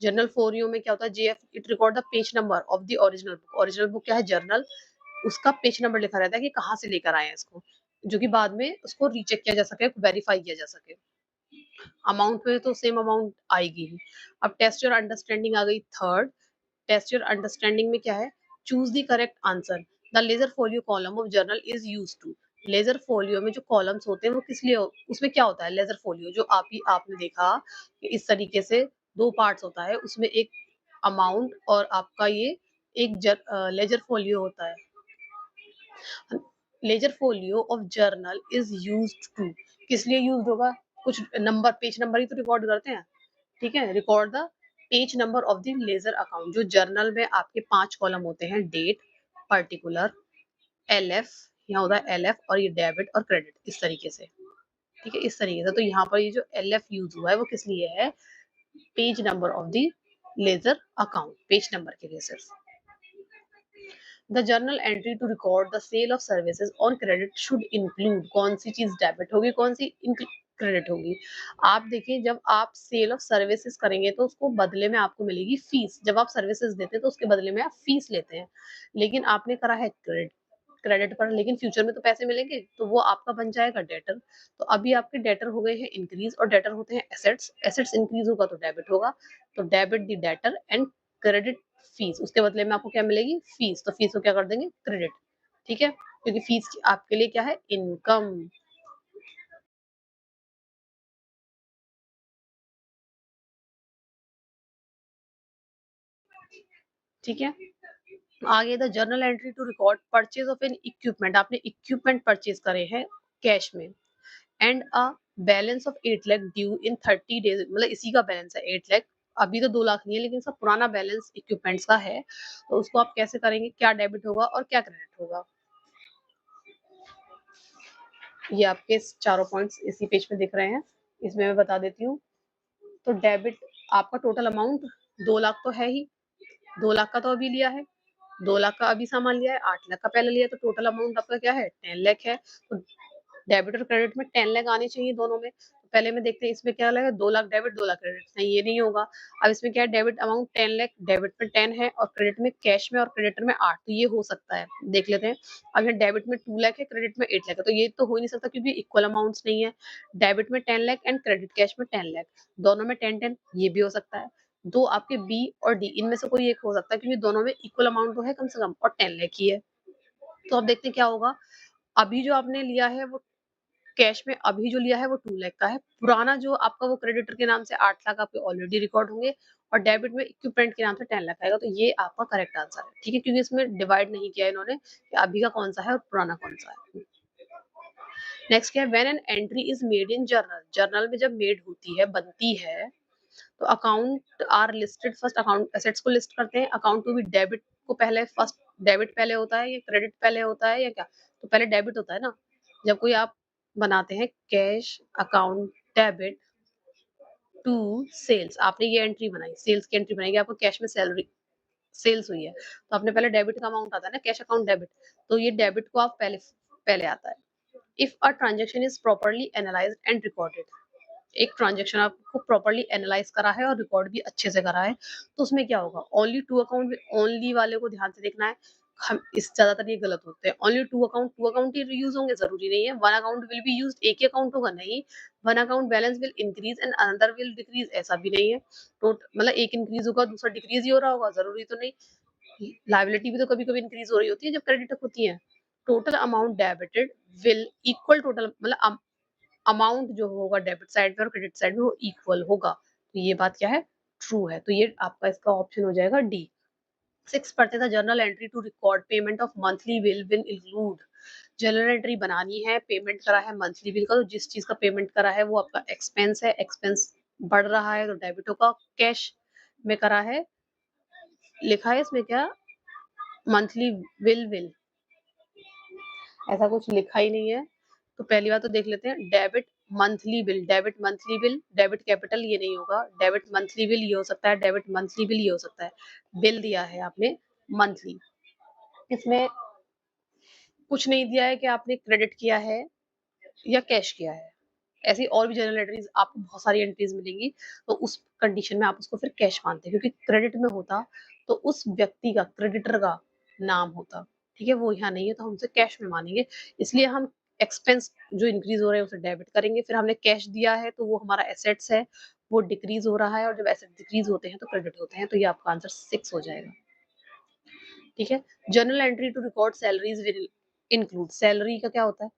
A: जर्नल फोलियो में क्या होता है, GF it record the page number of the original book. Original book क्या है, जर्नल, उसका पेज नंबर लिखा रहता है कि कहाँ से लेकर आए हैं इसको, जो कि बाद में उसको रीचेक किया जा सके, वेरीफाई किया जा सके। अमाउंट में तो सेम अमाउंट आएगी ही। अब टेस्ट योर अंडरस्टैंडिंग आ गई थर्ड। टेस्ट योर अंडरस्टैंडिंग में क्या है, choose the correct answer. The ledger folio column of journal is use to. Ledger folio में जो कॉलम्स होते हैं वो किस लिए उसमें क्या होता है, लेजर फोलियो जो आपने देखा कि इस तरीके से 2 पार्ट्स होता है, उसमें एक अमाउंट और आपका ये एक लेजर फोलियो होता है। Ledger folio of journal is used to, किस लिए यूज होगा, कुछ नंबर पेज नंबर ही तो रिकॉर्ड करते हैं। ठीक है, record the page number of the ledger account. जो जर्नल में आपके 5 कॉलम होते हैं, डेट, पर्टिकुलर, एलएफ, यहाँ होता है एलएफ, और ये डेबिट और क्रेडिट, इस तरीके से। ठीक है, इस तरीके से, तो यहाँ पर ये जो एलएफ यूज हुआ है वो किस लिए है, page number of the ledger account, page number के लिए सिर्फ। The journal entry to record the sale of services on credit should include, कौन सी चीज डेबिट होगी, कौन सी क्रेडिट होगी। आप देखिए, जब आप सेल ऑफ सर्विसेज करेंगे तो उसको बदले में आपको मिलेगी फीस, जब आप सर्विसेज देते हैं तो उसके बदले में आप फीस लेते हैं, लेकिन आपने करा है क्रेडिट पर, लेकिन फ्यूचर में तो पैसे मिलेंगे तो वो आपका बन जाएगा डेटर। तो अभी आपके डेटर हो गए हैं इंक्रीज, और डेटर होते हैं एसेट्स, एसेट्स इंक्रीज होगा तो डेबिट होगा, तो debit the debtor and credit fees, उसके बदले में आपको क्या मिलेगी, फीस, तो फीस को क्या कर देंगे, क्रेडिट। ठीक है, क्योंकि फीस आपके लिए क्या है, इनकम। ठीक है, आगे the journal entry to record purchase of an equipment, आपने इक्विपमेंट परचेज करे हैं कैश में, and a balance of 8 lakh due in 30 days, मतलब इसी का बैलेंस है 8 लाख, अभी तो 2 लाख नहीं है लेकिन सब पुराना बैलेंस इक्विपमेंट्स का है, तो उसको आप कैसे करेंगे, क्या डेबिट होगा और क्या क्रेडिट होगा। ये आपके चारों पॉइंट्स इसी पेज पे दिख रहे हैं, इसमें मैं बता देती हूँ। तो डेबिट, आपका टोटल अमाउंट 2 लाख तो है ही, 2 लाख का तो अभी लिया है, 2 लाख का अभी सामान लिया है, 8 लाख का पहले लिया, तो टोटल अमाउंट आपका क्या है 10 लाख है। तो डेबिट और क्रेडिट में 10 लाख आने चाहिए दोनों में। तो पहले में देखते हैं इसमें क्या लगेगा, 2 लाख डेबिट 2 लाख क्रेडिट, नहीं ये नहीं होगा। अब इसमें क्या है, डेबिट अमाउंट 10 लाख, डेबिट में 10 है और क्रेडिट में कैश में और क्रेडिटर में 8, तो ये हो सकता है, देख लेते हैं। अब यहाँ डेबिट में 2 लाख है, क्रेडिट में 8 लाख है, तो ये तो हो ही नहीं सकता क्योंकि इक्वल अमाउंट्स नहीं है। डेबिट में 10 लाख एंड क्रेडिट कैश में 10 लाख, दोनों में 10-10, ये भी हो सकता है। दो आपके बी और डी इनमें से कोई एक हो सकता है क्योंकि दोनों में इक्वल अमाउंट तो है कम से कम और 10 लाख ही है। तो अब देखते हैं क्या होगा। अभी जो आपने लिया है वो कैश में, अभी जो लिया है वो 2 लाख का है। पुराना जो आपका वो क्रेडिटर के नाम से 8 लाख आपके ऑलरेडी रिकॉर्ड होंगे और डेबिट में इक्विपमेंट के नाम से 10 लाख आएगा, तो ये आपका करेक्ट आंसर है। ठीक है, क्योंकि इसमें डिवाइड नहीं किया इन्होंने कि अभी का कौन सा है और पुराना कौन सा है। नेक्स्ट क्या है, when an entry is made in journal, journal में जब मेड होती है, बनती है, तो account are listed first, account assets को लिस्ट करते हैं। अकाउंट टू बी डेबिट को पहले, फर्स्ट डेबिट पहले होता है या क्रेडिट पहले होता है या क्या, तो पहले डेबिट होता है ना। जब कोई आप बनाते हैं cash account debit to sales, आपने ये एंट्री बनाई, सेल्स की एंट्री बनाई, आपको कैश में सैलरी सेल्स हुई है, तो आपने पहले डेबिट का अमाउंट आता है ना, कैश अकाउंट डेबिट, तो ये डेबिट को आप पहले पहले आता है। If a transaction is properly analysed and recorded, एक ट्रांजेक्शन आपको प्रॉपरली एनालाइज करा है और रिकॉर्ड भी अच्छे से करा है, तो उसमें क्या होगा, ओनली टू अकाउंट, ओनली वाले को ध्यान से देखना है। हम इस ज्यादातर ये गलत होते हैं, ओनली टू अकाउंट ही यूज होंगे, जरूरी नहीं है one account will be used, एक ही अकाउंट होगा नहीं, one account balance will increase and another will decrease, ऐसा भी नहीं है। मतलब एक इंक्रीज होगा दूसरा डिक्रीज ही हो रहा होगा, जरूरी तो नहीं। लाइबिलिटी भी तो कभी कभी इंक्रीज हो रही होती है जब क्रेडिट होती है। Total amount debited will equal total, मतलब अमाउंट जो होगा डेबिट साइड में और क्रेडिट साइड में वो इक्वल होगा, तो ये बात क्या है, ट्रू है, तो ये आपका इसका ऑप्शन हो जाएगा डी। 6 पढ़ते थे, journal entry to record payment of monthly bill will include, journal entry बनानी है, पेमेंट करा है मंथली बिल का, तो जिस चीज का पेमेंट करा है वो आपका एक्सपेंस है, एक्सपेंस बढ़ रहा है तो डेबिट होगा। कैश में करा है, लिखा है इसमें क्या, मंथली विल ऐसा कुछ लिखा ही नहीं है, तो पहली बात तो देख लेते हैं, debit monthly bill, debit monthly bill, debit capital ये नहीं होगा, डेबिट मंथली बिल ये हो सकता है, डेबिट मंथली बिल ये हो सकता है, बिल दिया है आपने मंथली, इसमें कुछ नहीं दिया है कि आपने क्रेडिट किया है या कैश किया है। ऐसी और भी जनरल एंट्रीज आपको बहुत सारी एंट्रीज मिलेंगी, तो उस कंडीशन में आप उसको फिर कैश मानते हैं, क्योंकि क्रेडिट में होता तो उस व्यक्ति का, क्रेडिटर का नाम होता, ठीक है, वो यहाँ नहीं है तो हम उसे कैश में मानेंगे। इसलिए हम एक्सपेंस जो इंक्रीज हो रहे हैं उसे डेबिट करेंगे, फिर हमने कैश दिया है तो वो हमारा एसेट्स है, वो डिक्रीज हो रहा है, और जब एसेट डिक्रीज होते हैं तो क्रेडिट होते हैं, तो ये आपका आंसर 6 हो जाएगा। ठीक है, journal entry to record salaries will include, salary का क्या होता है,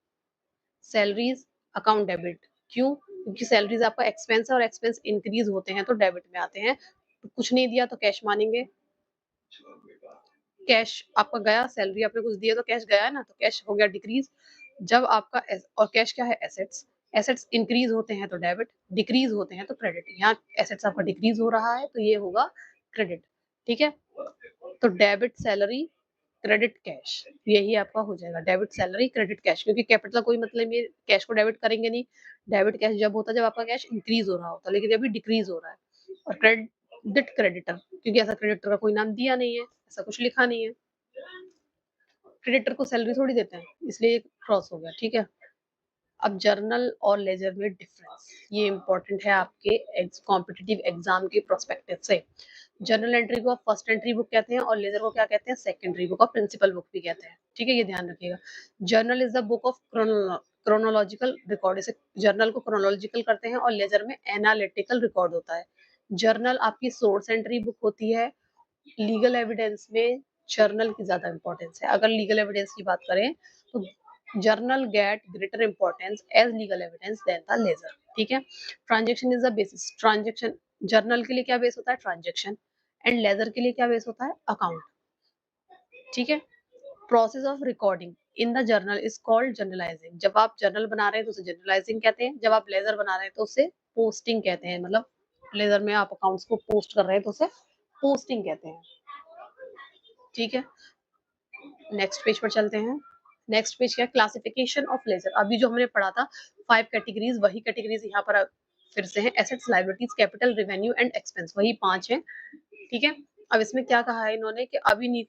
A: सैलरीज अकाउंट डेबिट, क्यों, क्योंकि सैलरीज आपका एक्सपेंस है और एक्सपेंस इंक्रीज होते हैं तो डेबिट में आते हैं, तो कुछ नहीं दिया तो कैश मानेंगे, कैश आपका गया, सैलरी आपने कुछ दिया तो कैश गया ना, तो कैश हो गया डिक्रीज। जब आपका और कैश क्या है, एसेट्स, एसेट्स इंक्रीज होते हैं तो डेबिट, डिक्रीज होते हैं तो क्रेडिट, यहाँ एसेट्स आपका डिक्रीज हो रहा है तो ये होगा क्रेडिट। ठीक है, तो डेबिट सैलरी क्रेडिट कैश, यही आपका हो जाएगा, डेबिट सैलरी क्रेडिट कैश, क्योंकि कैपिटल का कोई मतलब ये कैश को डेबिट करेंगे नहीं, डेबिट कैश जब होता है जब आपका कैश इंक्रीज हो रहा होता है, लेकिन अभी डिक्रीज हो रहा है। और क्रेडिट क्रेडिटर, क्योंकि ऐसा क्रेडिटर का कोई नाम दिया नहीं है, ऐसा कुछ लिखा नहीं है, क्रेडिटर को सैलरी थोड़ी देते हैं, इसलिए क्रॉस हो गया। ठीक है, अब जर्नल और लेजर में डिफरेंस, ये इंपॉर्टेंट है आपके कॉम्पिटिटिव एग्जाम के प्रोस्पेक्टिव से। जर्नल एंट्री को आप फर्स्ट एंट्री बुक कहते हैं और लेजर को क्या कहते हैं, सेकेंडरी बुक और प्रिंसिपल बुक भी कहते हैं। ठीक है, ये ध्यान रखिएगा। Journal is the book of chronological record, इसे जर्नल को क्रोनोलॉजिकल करते हैं और लेजर में एनालिटिकल रिकॉर्ड होता है। जर्नल आपकी सोर्स एंट्री बुक होती है, लीगल एविडेंस में जर्नल की ज्यादा इंपॉर्टेंस है। अगर लीगल एविडेंस की बात करें तो journal get greater importance as legal evidence than the ledger. ठीक है, transaction is the basis, transaction journal के लिए क्या बेस होता है, ट्रांजेक्शन, एंड लेजर के लिए क्या बेस होता है, अकाउंट। ठीक है, process of recording in the journal is called journalising, जब आप जर्नल बना रहे हैं तो उसे जर्नलाइजिंग कहते हैं, जब आप लेजर बना रहे हैं तो उसे पोस्टिंग कहते हैं, मतलब लेजर में आप अकाउंट्स को पोस्ट कर रहे हैं तो उसे पोस्टिंग कहते हैं। ठीक है, नेक्स्ट पेज पर चलते हैं। नेक्स्ट पेज क्या, क्लासिफिकेशन ऑफ लेजर, अभी जो हमने पढ़ा था 5 कैटेगरीज, वही कैटेगरीज यहाँ पर फिर से हैं, assets liabilities capital revenue and expense, वही 5 हैं। ठीक है, अब इसमें क्या कहा है इन्होंने कि अब इन्हीं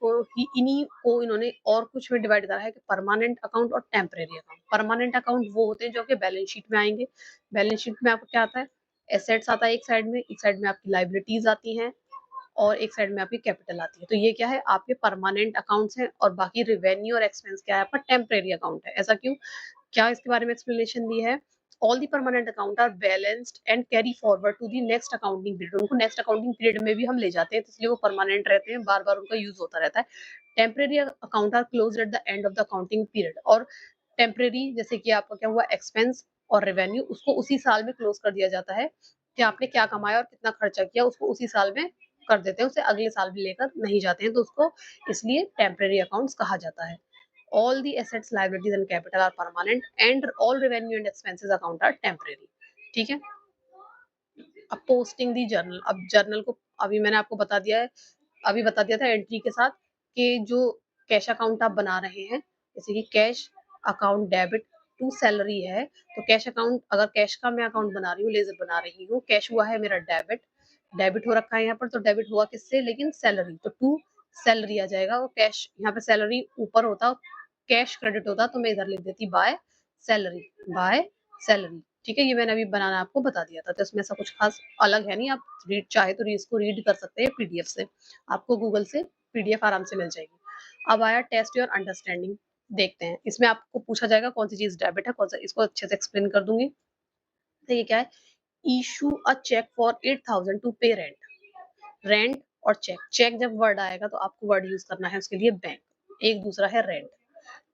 A: को इन्होंने और कुछ में डिवाइड करा है कि परमानेंट अकाउंट और टेम्परेरी अकाउंट। परमानेंट अकाउंट वो होते हैं जो आपके बैलेंस शीट में आएंगे। बैलेंस शीट में आपको क्या आता है, एसेट्स आता है एक साइड में आपकी लाइबिलिटीज आती हैं और एक साइड में आपकी कैपिटल आती है। तो ये क्या है, आपके परमानेंट अकाउंट्स हैं और बाकी रेवेन्यू और एक्सपेंस क्या है, आपका टेम्परेरी अकाउंट है। ऐसा क्यों, क्या इसके बारे में एक्सप्लेनेशन दी है, all the permanent account are balanced and carry forward to the next accounting period. उनको नेक्स्ट अकाउंटिंग पीरियड में भी हम ले जाते हैं, तो इसलिए वो परमानेंट रहते हैं, बार बार उनका यूज होता रहता है। Temporary account are close at the end of the accounting period. और टेम्परेरी जैसे कि आपका क्या हुआ, एक्सपेंस और रेवेन्यू, उसको उसी साल में क्लोज कर दिया जाता है कि आपने क्या कमाया और कितना खर्चा किया, उसको उसी साल में कर देते हैं, उसे अगले साल भी लेकर नहीं जाते हैं, तो उसको इसलिए टेम्परेरी अकाउंट्स कहा जाता है। all the assets, liabilities and capital are permanent and all revenue and expenses account are temporary। ठीक है। अब पोस्टिंग दी जर्नल, अब जर्नल को अभी मैंने आपको बता दिया है, अभी बता दिया था एंट्री के साथ कि जो कैश अकाउंट आप बना रहे हैं, जैसे कि cash account debit to salary है, तो कैश अकाउंट, अगर कैश का मैं अकाउंट बना रही हूँ, लेजर बना रही हूँ, कैश हुआ है मेरा डेबिट, डेबिट हो रखा है यहाँ पर, तो डेबिट हुआ किससे, लेकिन सैलरी, तो टू सैलरी आ जाएगा। और कैश यहाँ पे सैलरी ऊपर होता, कैश क्रेडिट होता, तो मैं इधर लिख देती बाय सैलरी, बाय सैलरी। ठीक है, ये मैंने अभी बनाना आपको बता दिया था, तो इसमें ऐसा कुछ खास अलग है नहीं, आप रीड चाहे तो इसको रीड कर सकते हैं पीडीएफ से, आपको गूगल से पीडीएफ आराम से मिल जाएगी। अब आया टेस्ट योर अंडरस्टैंडिंग, देखते हैं इसमें आपको पूछा जाएगा कौन सी चीज डेबिट है, कौन सा, इसको अच्छे से एक्सप्लेन कर दूंगी। तो ये क्या है, issue a cheque for 8,000 to pay rent. Rent और चेक, चेक जब वर्ड आएगा तो आपको वर्ड यूज करना है उसके लिए बैंक, एक दूसरा है रेंट।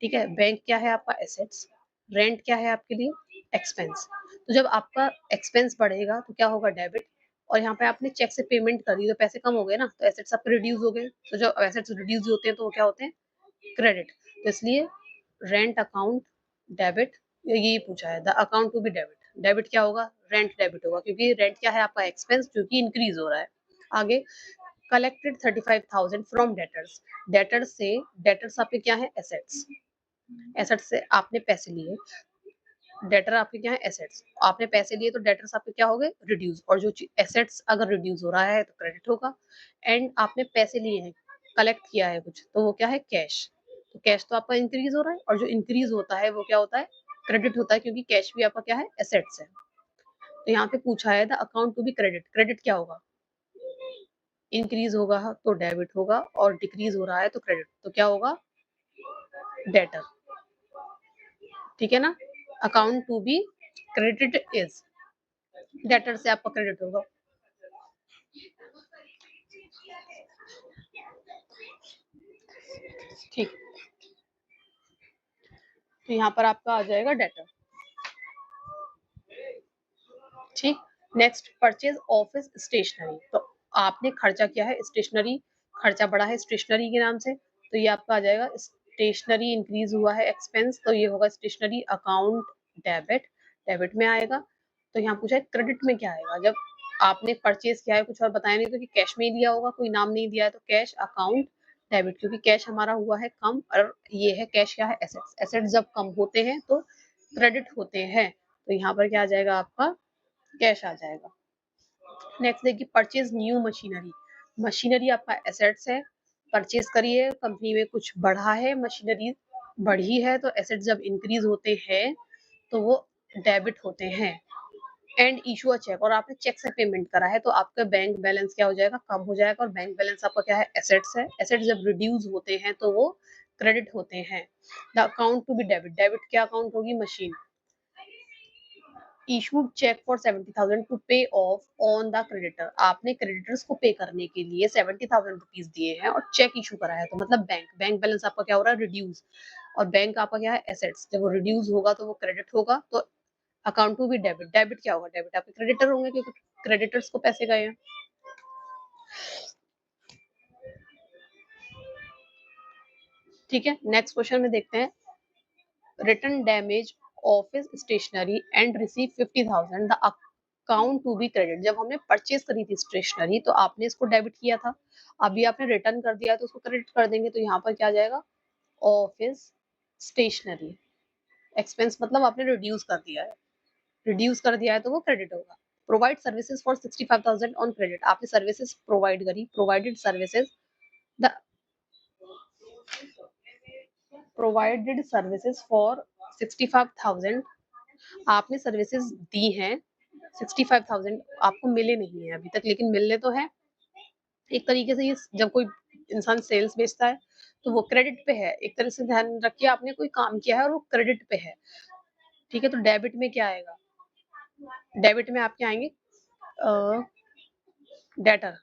A: ठीक है, बैंक क्या है आपका एसेट्स, रेंट क्या है आपके लिए एक्सपेंस। तो जब आपका एक्सपेंस बढ़ेगा तो क्या होगा, डेबिट, और यहाँ पे आपने चेक से पेमेंट करी तो पैसे कम हो गए ना, तो एसेट्स आपके रिड्यूस हो गए, तो जब एसेट्स रिड्यूस होते हैं तो वो क्या होते हैं, क्रेडिट। तो इसलिए रेंट अकाउंट डेबिट, ये पूछा है the account to be debit, debit क्या होगा, रेंट डेबिट होगा, क्योंकि रेंट क्या है आपका एक्सपेंस जो कि इंक्रीज हो रहा है। आगे, कलेक्टेड 35,000 फ्रॉम डेटर्स, डेटर्स से, डेटर्स आपके क्या है एसेट्स, एसेट्स से आपने पैसे लिए, डेटर आपके क्या है एसेट्स, आपने पैसे लिए तो डेटर्स आपके क्या हो गए, रिड्यूस, और जो एसेट्स अगर रिड्यूस हो रहा है तो क्रेडिट होगा। एंड आपने पैसे लिए हैं, कलेक्ट किया है कुछ, तो वो क्या है कैश, तो कैश तो आपका इंक्रीज हो रहा है, और जो इंक्रीज होता है वो क्या होता है, क्रेडिट होता है, क्योंकि कैश भी आपका क्या है एसेट्स है। तो यहाँ पे पूछा है the account to be credit, credit क्या होगा, इंक्रीज होगा तो डेबिट होगा, और डिक्रीज हो रहा है तो क्रेडिट, तो क्या होगा, डेटर। ठीक है ना, account to be credit is, debtor से आपका क्रेडिट होगा। ठीक, तो यहाँ पर आपका आ जाएगा डेटर। ठीक, नेक्स्ट, परचेज ऑफिस स्टेशनरी, तो आपने खर्चा किया है स्टेशनरी, खर्चा बढ़ा है स्टेशनरी के नाम से, तो ये आपका आ जाएगा स्टेशनरी, इंक्रीज हुआ है एक्सपेंस, तो ये होगा स्टेशनरी अकाउंट डेबिट, डेबिट में आएगा। तो यहाँ पूछा है क्रेडिट में क्या आएगा, जब आपने परचेज किया है, कुछ और बताया नहीं, तो कि कैश में ही लिया होगा, कोई नाम नहीं दिया है, तो कैश अकाउंट डेबिट, क्योंकि कैश हमारा हुआ है कम, और ये है कैश क्या है एसेट्स, एसेट्स जब कम होते हैं तो क्रेडिट होते हैं, तो यहाँ पर क्या आ जाएगा आपका कैश आ जाएगा। नेक्स्ट देखिए, परचेज न्यू मशीनरी, मशीनरी आपका एसेट्स है, परचेज करिए, कंपनी में कुछ बढ़ा है, मशीनरी बढ़ी है, तो एसेट जब इंक्रीज होते हैं तो वो डेबिट होते हैं। एंड इशू अ चेक, और आपने चेक से पेमेंट करा है, तो आपका बैंक बैलेंस क्या हो जाएगा, कम हो जाएगा, और बैंक बैलेंस आपका क्या है एसेट्स है, एसेट्स जब रिड्यूस होते हैं तो वो क्रेडिट होते हैं। The account to be debit, debit क्या अकाउंट होगी, machine, issued cheque for 70,000 to pay off on the creditor, आपने क्रेडिटर्स को पे करने के लिए 70,000 रुपीज दिए हैं और चेक इशू करा है, तो मतलब बैंक, बैंक बैलेंस आपका क्या हो रहा है, रिड्यूस, और बैंक आपका क्या है एसेट्स, जब वो रिड्यूस होगा तो वो क्रेडिट होगा, तो account to be debit, debit क्या होगा, डेबिट आपके क्रेडिटर होंगे, क्योंकि क्रेडिटर्स को पैसे गए हैं। ठीक है, नेक्स्ट क्वेश्चन में देखते हैं, return damage office stationery and receive 50,000 the account to be credit, जब हमने परचेज करी थी स्टेशनरी तो आपने इसको डेबिट किया था, अभी आपने रिटर्न कर दिया तो उसको क्रेडिट कर देंगे, तो यहाँ पर क्या आ जाएगा, ऑफिस स्टेशनरी, एक्सपेंस मतलब आपने रिड्यूस कर दिया है, रिड्यूस कर दिया है तो वो क्रेडिट होगा। Provide services for 65,000 on credit, आपने सर्विसेज प्रोवाइड करी, provided services, the provided services for 65,000, आपने सर्विसेज दी हैं 65,000, आपको मिले नहीं है अभी तक, लेकिन मिलने तो है। एक तरीके से ये जब कोई इंसान सेल्स बेचता है तो वो क्रेडिट पे है, एक तरह से ध्यान रखिए आपने कोई काम किया है और वो क्रेडिट पे है, ठीक है। तो डेबिट में क्या आएगा, डेबिट में आपके आएंगे डेटर,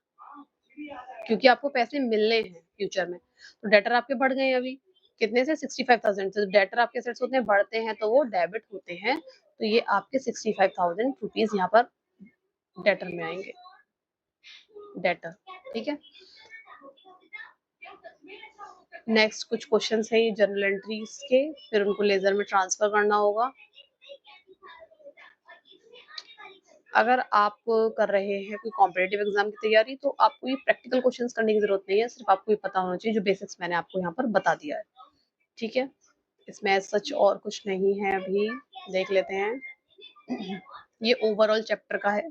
A: क्योंकि आपको पैसे मिलने हैं फ्यूचर में, तो डेटर आपके बढ़ गए अभी कितने से 65,000 से, डेटर आपके सेट्स होते हैं बढ़ते हैं तो वो डेबिट होते हैं, तो ये आपके 65,000 रुपीज यहाँ पर डेटर में आएंगे, डेटर, ठीक है। नेक्स्ट कुछ क्वेश्चन है ये जर्नल एंट्रीज के, फिर उनको लेजर में ट्रांसफर करना होगा। अगर आप कर रहे हैं कोई कॉम्पिटिटिव एग्जाम की तैयारी तो आपको ये प्रैक्टिकल क्वेश्चंस करने की जरूरत नहीं है, सिर्फ आपको ये पता होना चाहिए जो बेसिक्स मैंने आपको यहाँ पर बता दिया है, ठीक है। इसमें सच और कुछ नहीं है, अभी देख लेते हैं। ये ओवरऑल चैप्टर का है,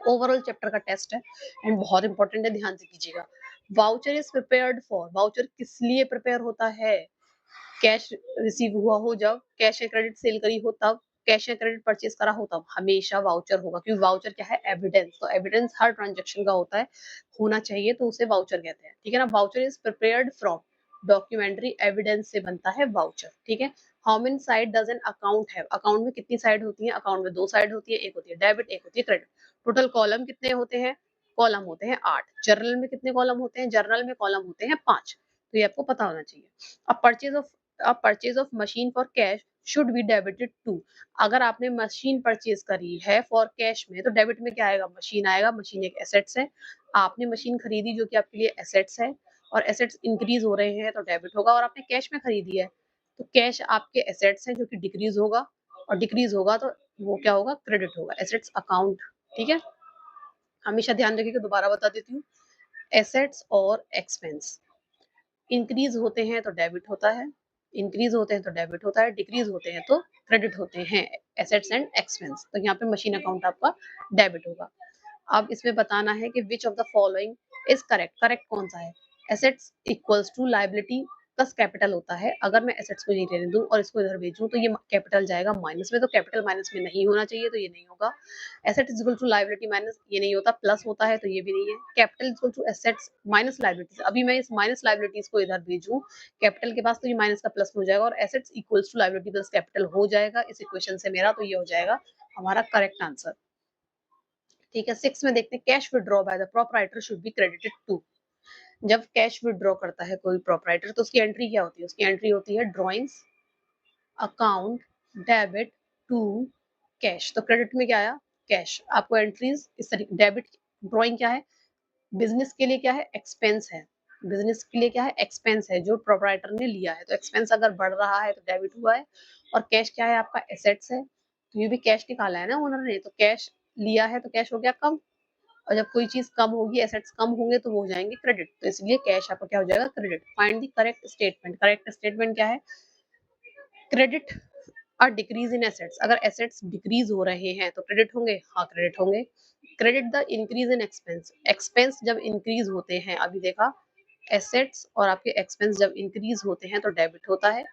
A: ओवरऑल चैप्टर का टेस्ट है एंड बहुत इंपॉर्टेंट है, ध्यान से कीजिएगा। Voucher is prepared for, voucher किस लिए प्रिपेयर होता है, कैश रिसीव हुआ हो जब, कैश या क्रेडिट सेल करी हो तब, कैश या क्रेडिट परचेज करा हो तब, हमेशा वाउचर होगा, क्योंकि वाउचर क्या है, एविडेंस, तो एविडेंस हर ट्रांजेक्शन का होता है, होना चाहिए, तो उसे वाउचर कहते हैं, ठीक है ना। Voucher is prepared from documentary evidence से बनता है वाउचर, ठीक है। How many side does an account है, अकाउंट में कितनी साइड होती है, अकाउंट में 2 साइड होती है, एक होती है डेबिट, एक होती है क्रेडिट। टोटल कॉलम कितने होते हैं, कॉलम होते हैं 8। जर्नल में कितने कॉलम होते हैं, जर्नल में कॉलम होते हैं 5, तो ये आपको पता होना चाहिए। अब purchase of machine for cash should be debited to, अगर आपने मशीन परचेज करी है फॉर कैश में तो डेबिट में क्या आएगा, मशीन आएगा, मशीन एक एसेट्स है, आपने मशीन खरीदी जो कि आपके लिए एसेट्स है, और एसेट्स इंक्रीज हो रहे हैं तो डेबिट होगा, और आपने कैश में खरीदी है तो कैश आपके एसेट्स है जो कि डिक्रीज होगा, और डिक्रीज होगा तो वो क्या होगा, क्रेडिट होगा, एसेट्स अकाउंट, ठीक है। हमेशा ध्यान रखिएगा, दोबारा बता देती हूँ, एसेट्स और एक्सपेंस इंक्रीज होते हैं तो डेबिट होता है, इंक्रीज होते हैं तो डेबिट होता है, डिक्रीज होते हैं तो क्रेडिट होते हैं, एसेट्स एंड एक्सपेंस, तो यहाँ पे मशीन अकाउंट आपका डेबिट होगा। अब इसमें बताना है कि which of the following is correct, correct कौन सा है, assets equals to liability plus capital होता है, अगर मैं एसेट्स को नहीं रहने दूं और इसको इधर भेजूं तो ये कैपिटल जाएगा माइनस में, तो कैपिटल माइनस में नहीं होना चाहिए, तो ये नहीं होगा। Asset is equal to liability minus, ये नहीं होता, प्लस होता है तो ये भी नहीं है। Capital is equal to assets minus liabilities, अभी मैं इस माइनस लायबिलिटीज को इधर भेजूं कैपिटल के पास तो ये माइनस का प्लस हो जाएगा, और assets equals to liability plus capital हो जाएगा इस इक्वेशन से मेरा, तो ये हो जाएगा हमारा करेक्ट आंसर, ठीक है। 6 में देखते हैं, cash withdraw by the proprietor should be credited to, जब कैश विड्रॉ करता है कोई प्रोपराइटर तो उसकी एंट्री क्या होती है, उसकी एंट्री होती है drawings account debit to cash, तो क्रेडिट में क्या आया, कैश, आपको एंट्रीज इस तरीके, डेबिट ड्रॉइंग क्या है, बिजनेस के लिए क्या है, एक्सपेंस है, बिजनेस के लिए क्या है, एक्सपेंस है जो प्रोपराइटर ने लिया है, तो एक्सपेंस अगर बढ़ रहा है तो डेबिट हुआ है, और कैश क्या है आपका, एसेट्स है, तो ये भी कैश निकाला है ना ओनर ने, तो कैश लिया है तो कैश हो गया कम, और जब कोई चीज कम होगी, एसेट्स कम होंगे तो वो हो जाएंगे क्रेडिट, तो इसलिए कैश आपका क्या हो जाएगा, credit. Find the correct statement, correct statement क्या है, क्रेडिट और डिक्रीज इन एसेट्स, अगर एसेट्स डिक्रीज हो रहे हैं तो क्रेडिट होंगे, हाँ क्रेडिट होंगे। Credit the increase in expense, expense जब इंक्रीज होते हैं, अभी देखा एसेट्स और आपके एक्सपेंस जब इंक्रीज होते हैं तो डेबिट होता है,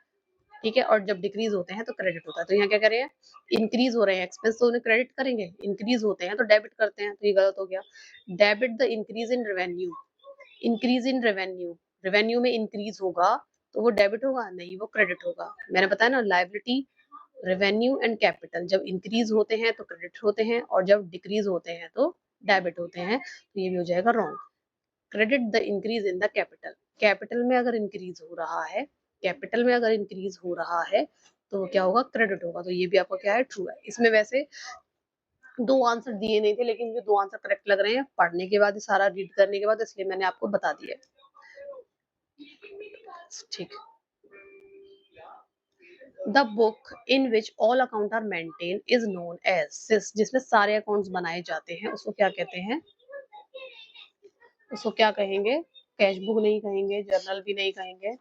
A: ठीक है, और जब डिक्रीज होते हैं तो क्रेडिट होता है, तो यहाँ क्या करें, इंक्रीज हो रहे हैं एक्सपेंस तो उन्हें क्रेडिट करेंगे, इंक्रीज होते हैं तो डेबिट करते हैं, तो ये गलत हो गया। Debit the increase in revenue, increase in revenue, revenue में इंक्रीज होगा तो वो डेबिट होगा, नहीं वो क्रेडिट होगा, मैंने बताया ना, लायबिलिटी रेवेन्यू एंड कैपिटल जब इंक्रीज होते हैं तो क्रेडिट होते हैं, और जब डिक्रीज होते हैं तो डेबिट होते हैं, तो ये भी हो जाएगा wrong. Credit the increase in the capital, capital में अगर इंक्रीज हो रहा है, कैपिटल में अगर इंक्रीज हो रहा है तो क्या होगा, क्रेडिट होगा, तो ये भी आपका क्या है, ट्रू है। इसमें वैसे 2 आंसर दिए नहीं थे, लेकिन ये 2 आंसर करेक्ट लग रहे हैं पढ़ने के बाद, सारा रीड करने के बाद, इसलिए मैंने आपको बता दिया, ठीक। The book in which all account are maintain is known as सिस, जिसमें सारे अकाउंट्स बनाए जाते हैं उसको क्या कहते हैं, उसको क्या कहेंगे, कैश बुक नहीं कहेंगे, जर्नल भी नहीं कहेंगे,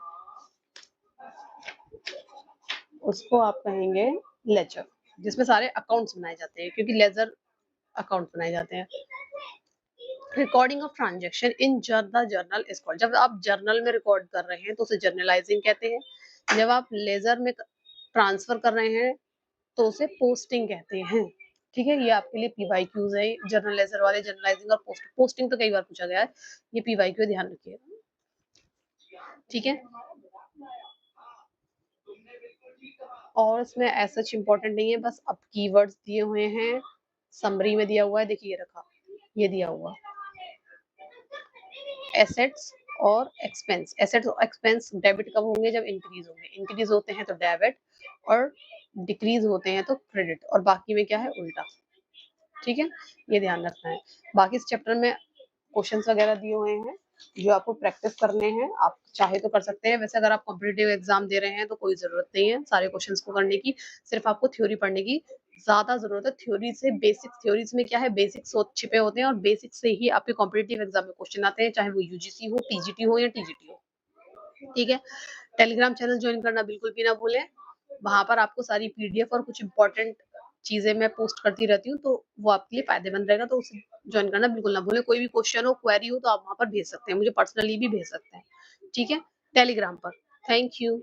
A: उसको आप कहेंगे लेजर, जिसमें सारे अकाउंट्स बनाए जाते हैं, क्योंकि लेजर अकाउंट बनाए जाते हैं। Recording of transaction in journal is called, जब आप जर्नल में रिकॉर्ड कर रहे हैं तो उसे जर्नलाइजिंग कहते हैं। जब आप लेजर में ट्रांसफर कर रहे हैं तो उसे पोस्टिंग कहते हैं। ठीक है, ये आपके लिए पीवाईक्यूज है, जर्नल लेजर वाले, जर्नलाइजिंग और पोस्टिंग तो कई बार पूछा गया है, ये पीवाईक्यू ध्यान रखिएगा। ठीक है, और इसमें ऐसा इम्पोर्टेंट नहीं है, बस अब कीवर्ड्स दिए हुए हैं, समरी में दिया हुआ है, देखिए ये रखा, ये दिया हुआ एसेट्स और एक्सपेंस। एसेट्स और एक्सपेंस डेबिट कब होंगे, जब इंक्रीज होंगे, इंक्रीज होते हैं तो डेबिट और डिक्रीज होते हैं तो क्रेडिट, और बाकी में क्या है, उल्टा। ठीक है, ये ध्यान रखना है। बाकी इस चैप्टर में क्वेश्चंस वगैरह दिए हुए हैं जो आपको प्रैक्टिस करने हैं, आप चाहे तो कर सकते हैं। वैसे अगर आप कॉम्पिटिटिव एग्जाम दे रहे हैं तो कोई जरूरत नहीं है सारे क्वेश्चंस को करने की, सिर्फ आपको थ्योरी पढ़ने की ज्यादा जरूरत है। थ्योरी से बेसिक, थ्योरीज में क्या है, बेसिक्स छिपे होते हैं और बेसिक से ही आपके कॉम्पिटिटिव एग्जाम में क्वेश्चन आते हैं, चाहे वो यूजीसी हो, पीजीटी हो या टीजीटी हो। ठीक है, टेलीग्राम चैनल ज्वाइन करना बिल्कुल भी ना भूलें, वहां पर आपको सारी पीडीएफ और कुछ इंपॉर्टेंट चीजें मैं पोस्ट करती रहती हूँ, तो वो आपके लिए फायदेमंद रहेगा, तो उसे ज्वाइन करना बिल्कुल ना भूलें। कोई भी क्वेश्चन हो, क्वेरी हो तो आप वहां पर भेज सकते हैं, मुझे पर्सनली भी भेज सकते हैं। ठीक है, टेलीग्राम पर। Thank you.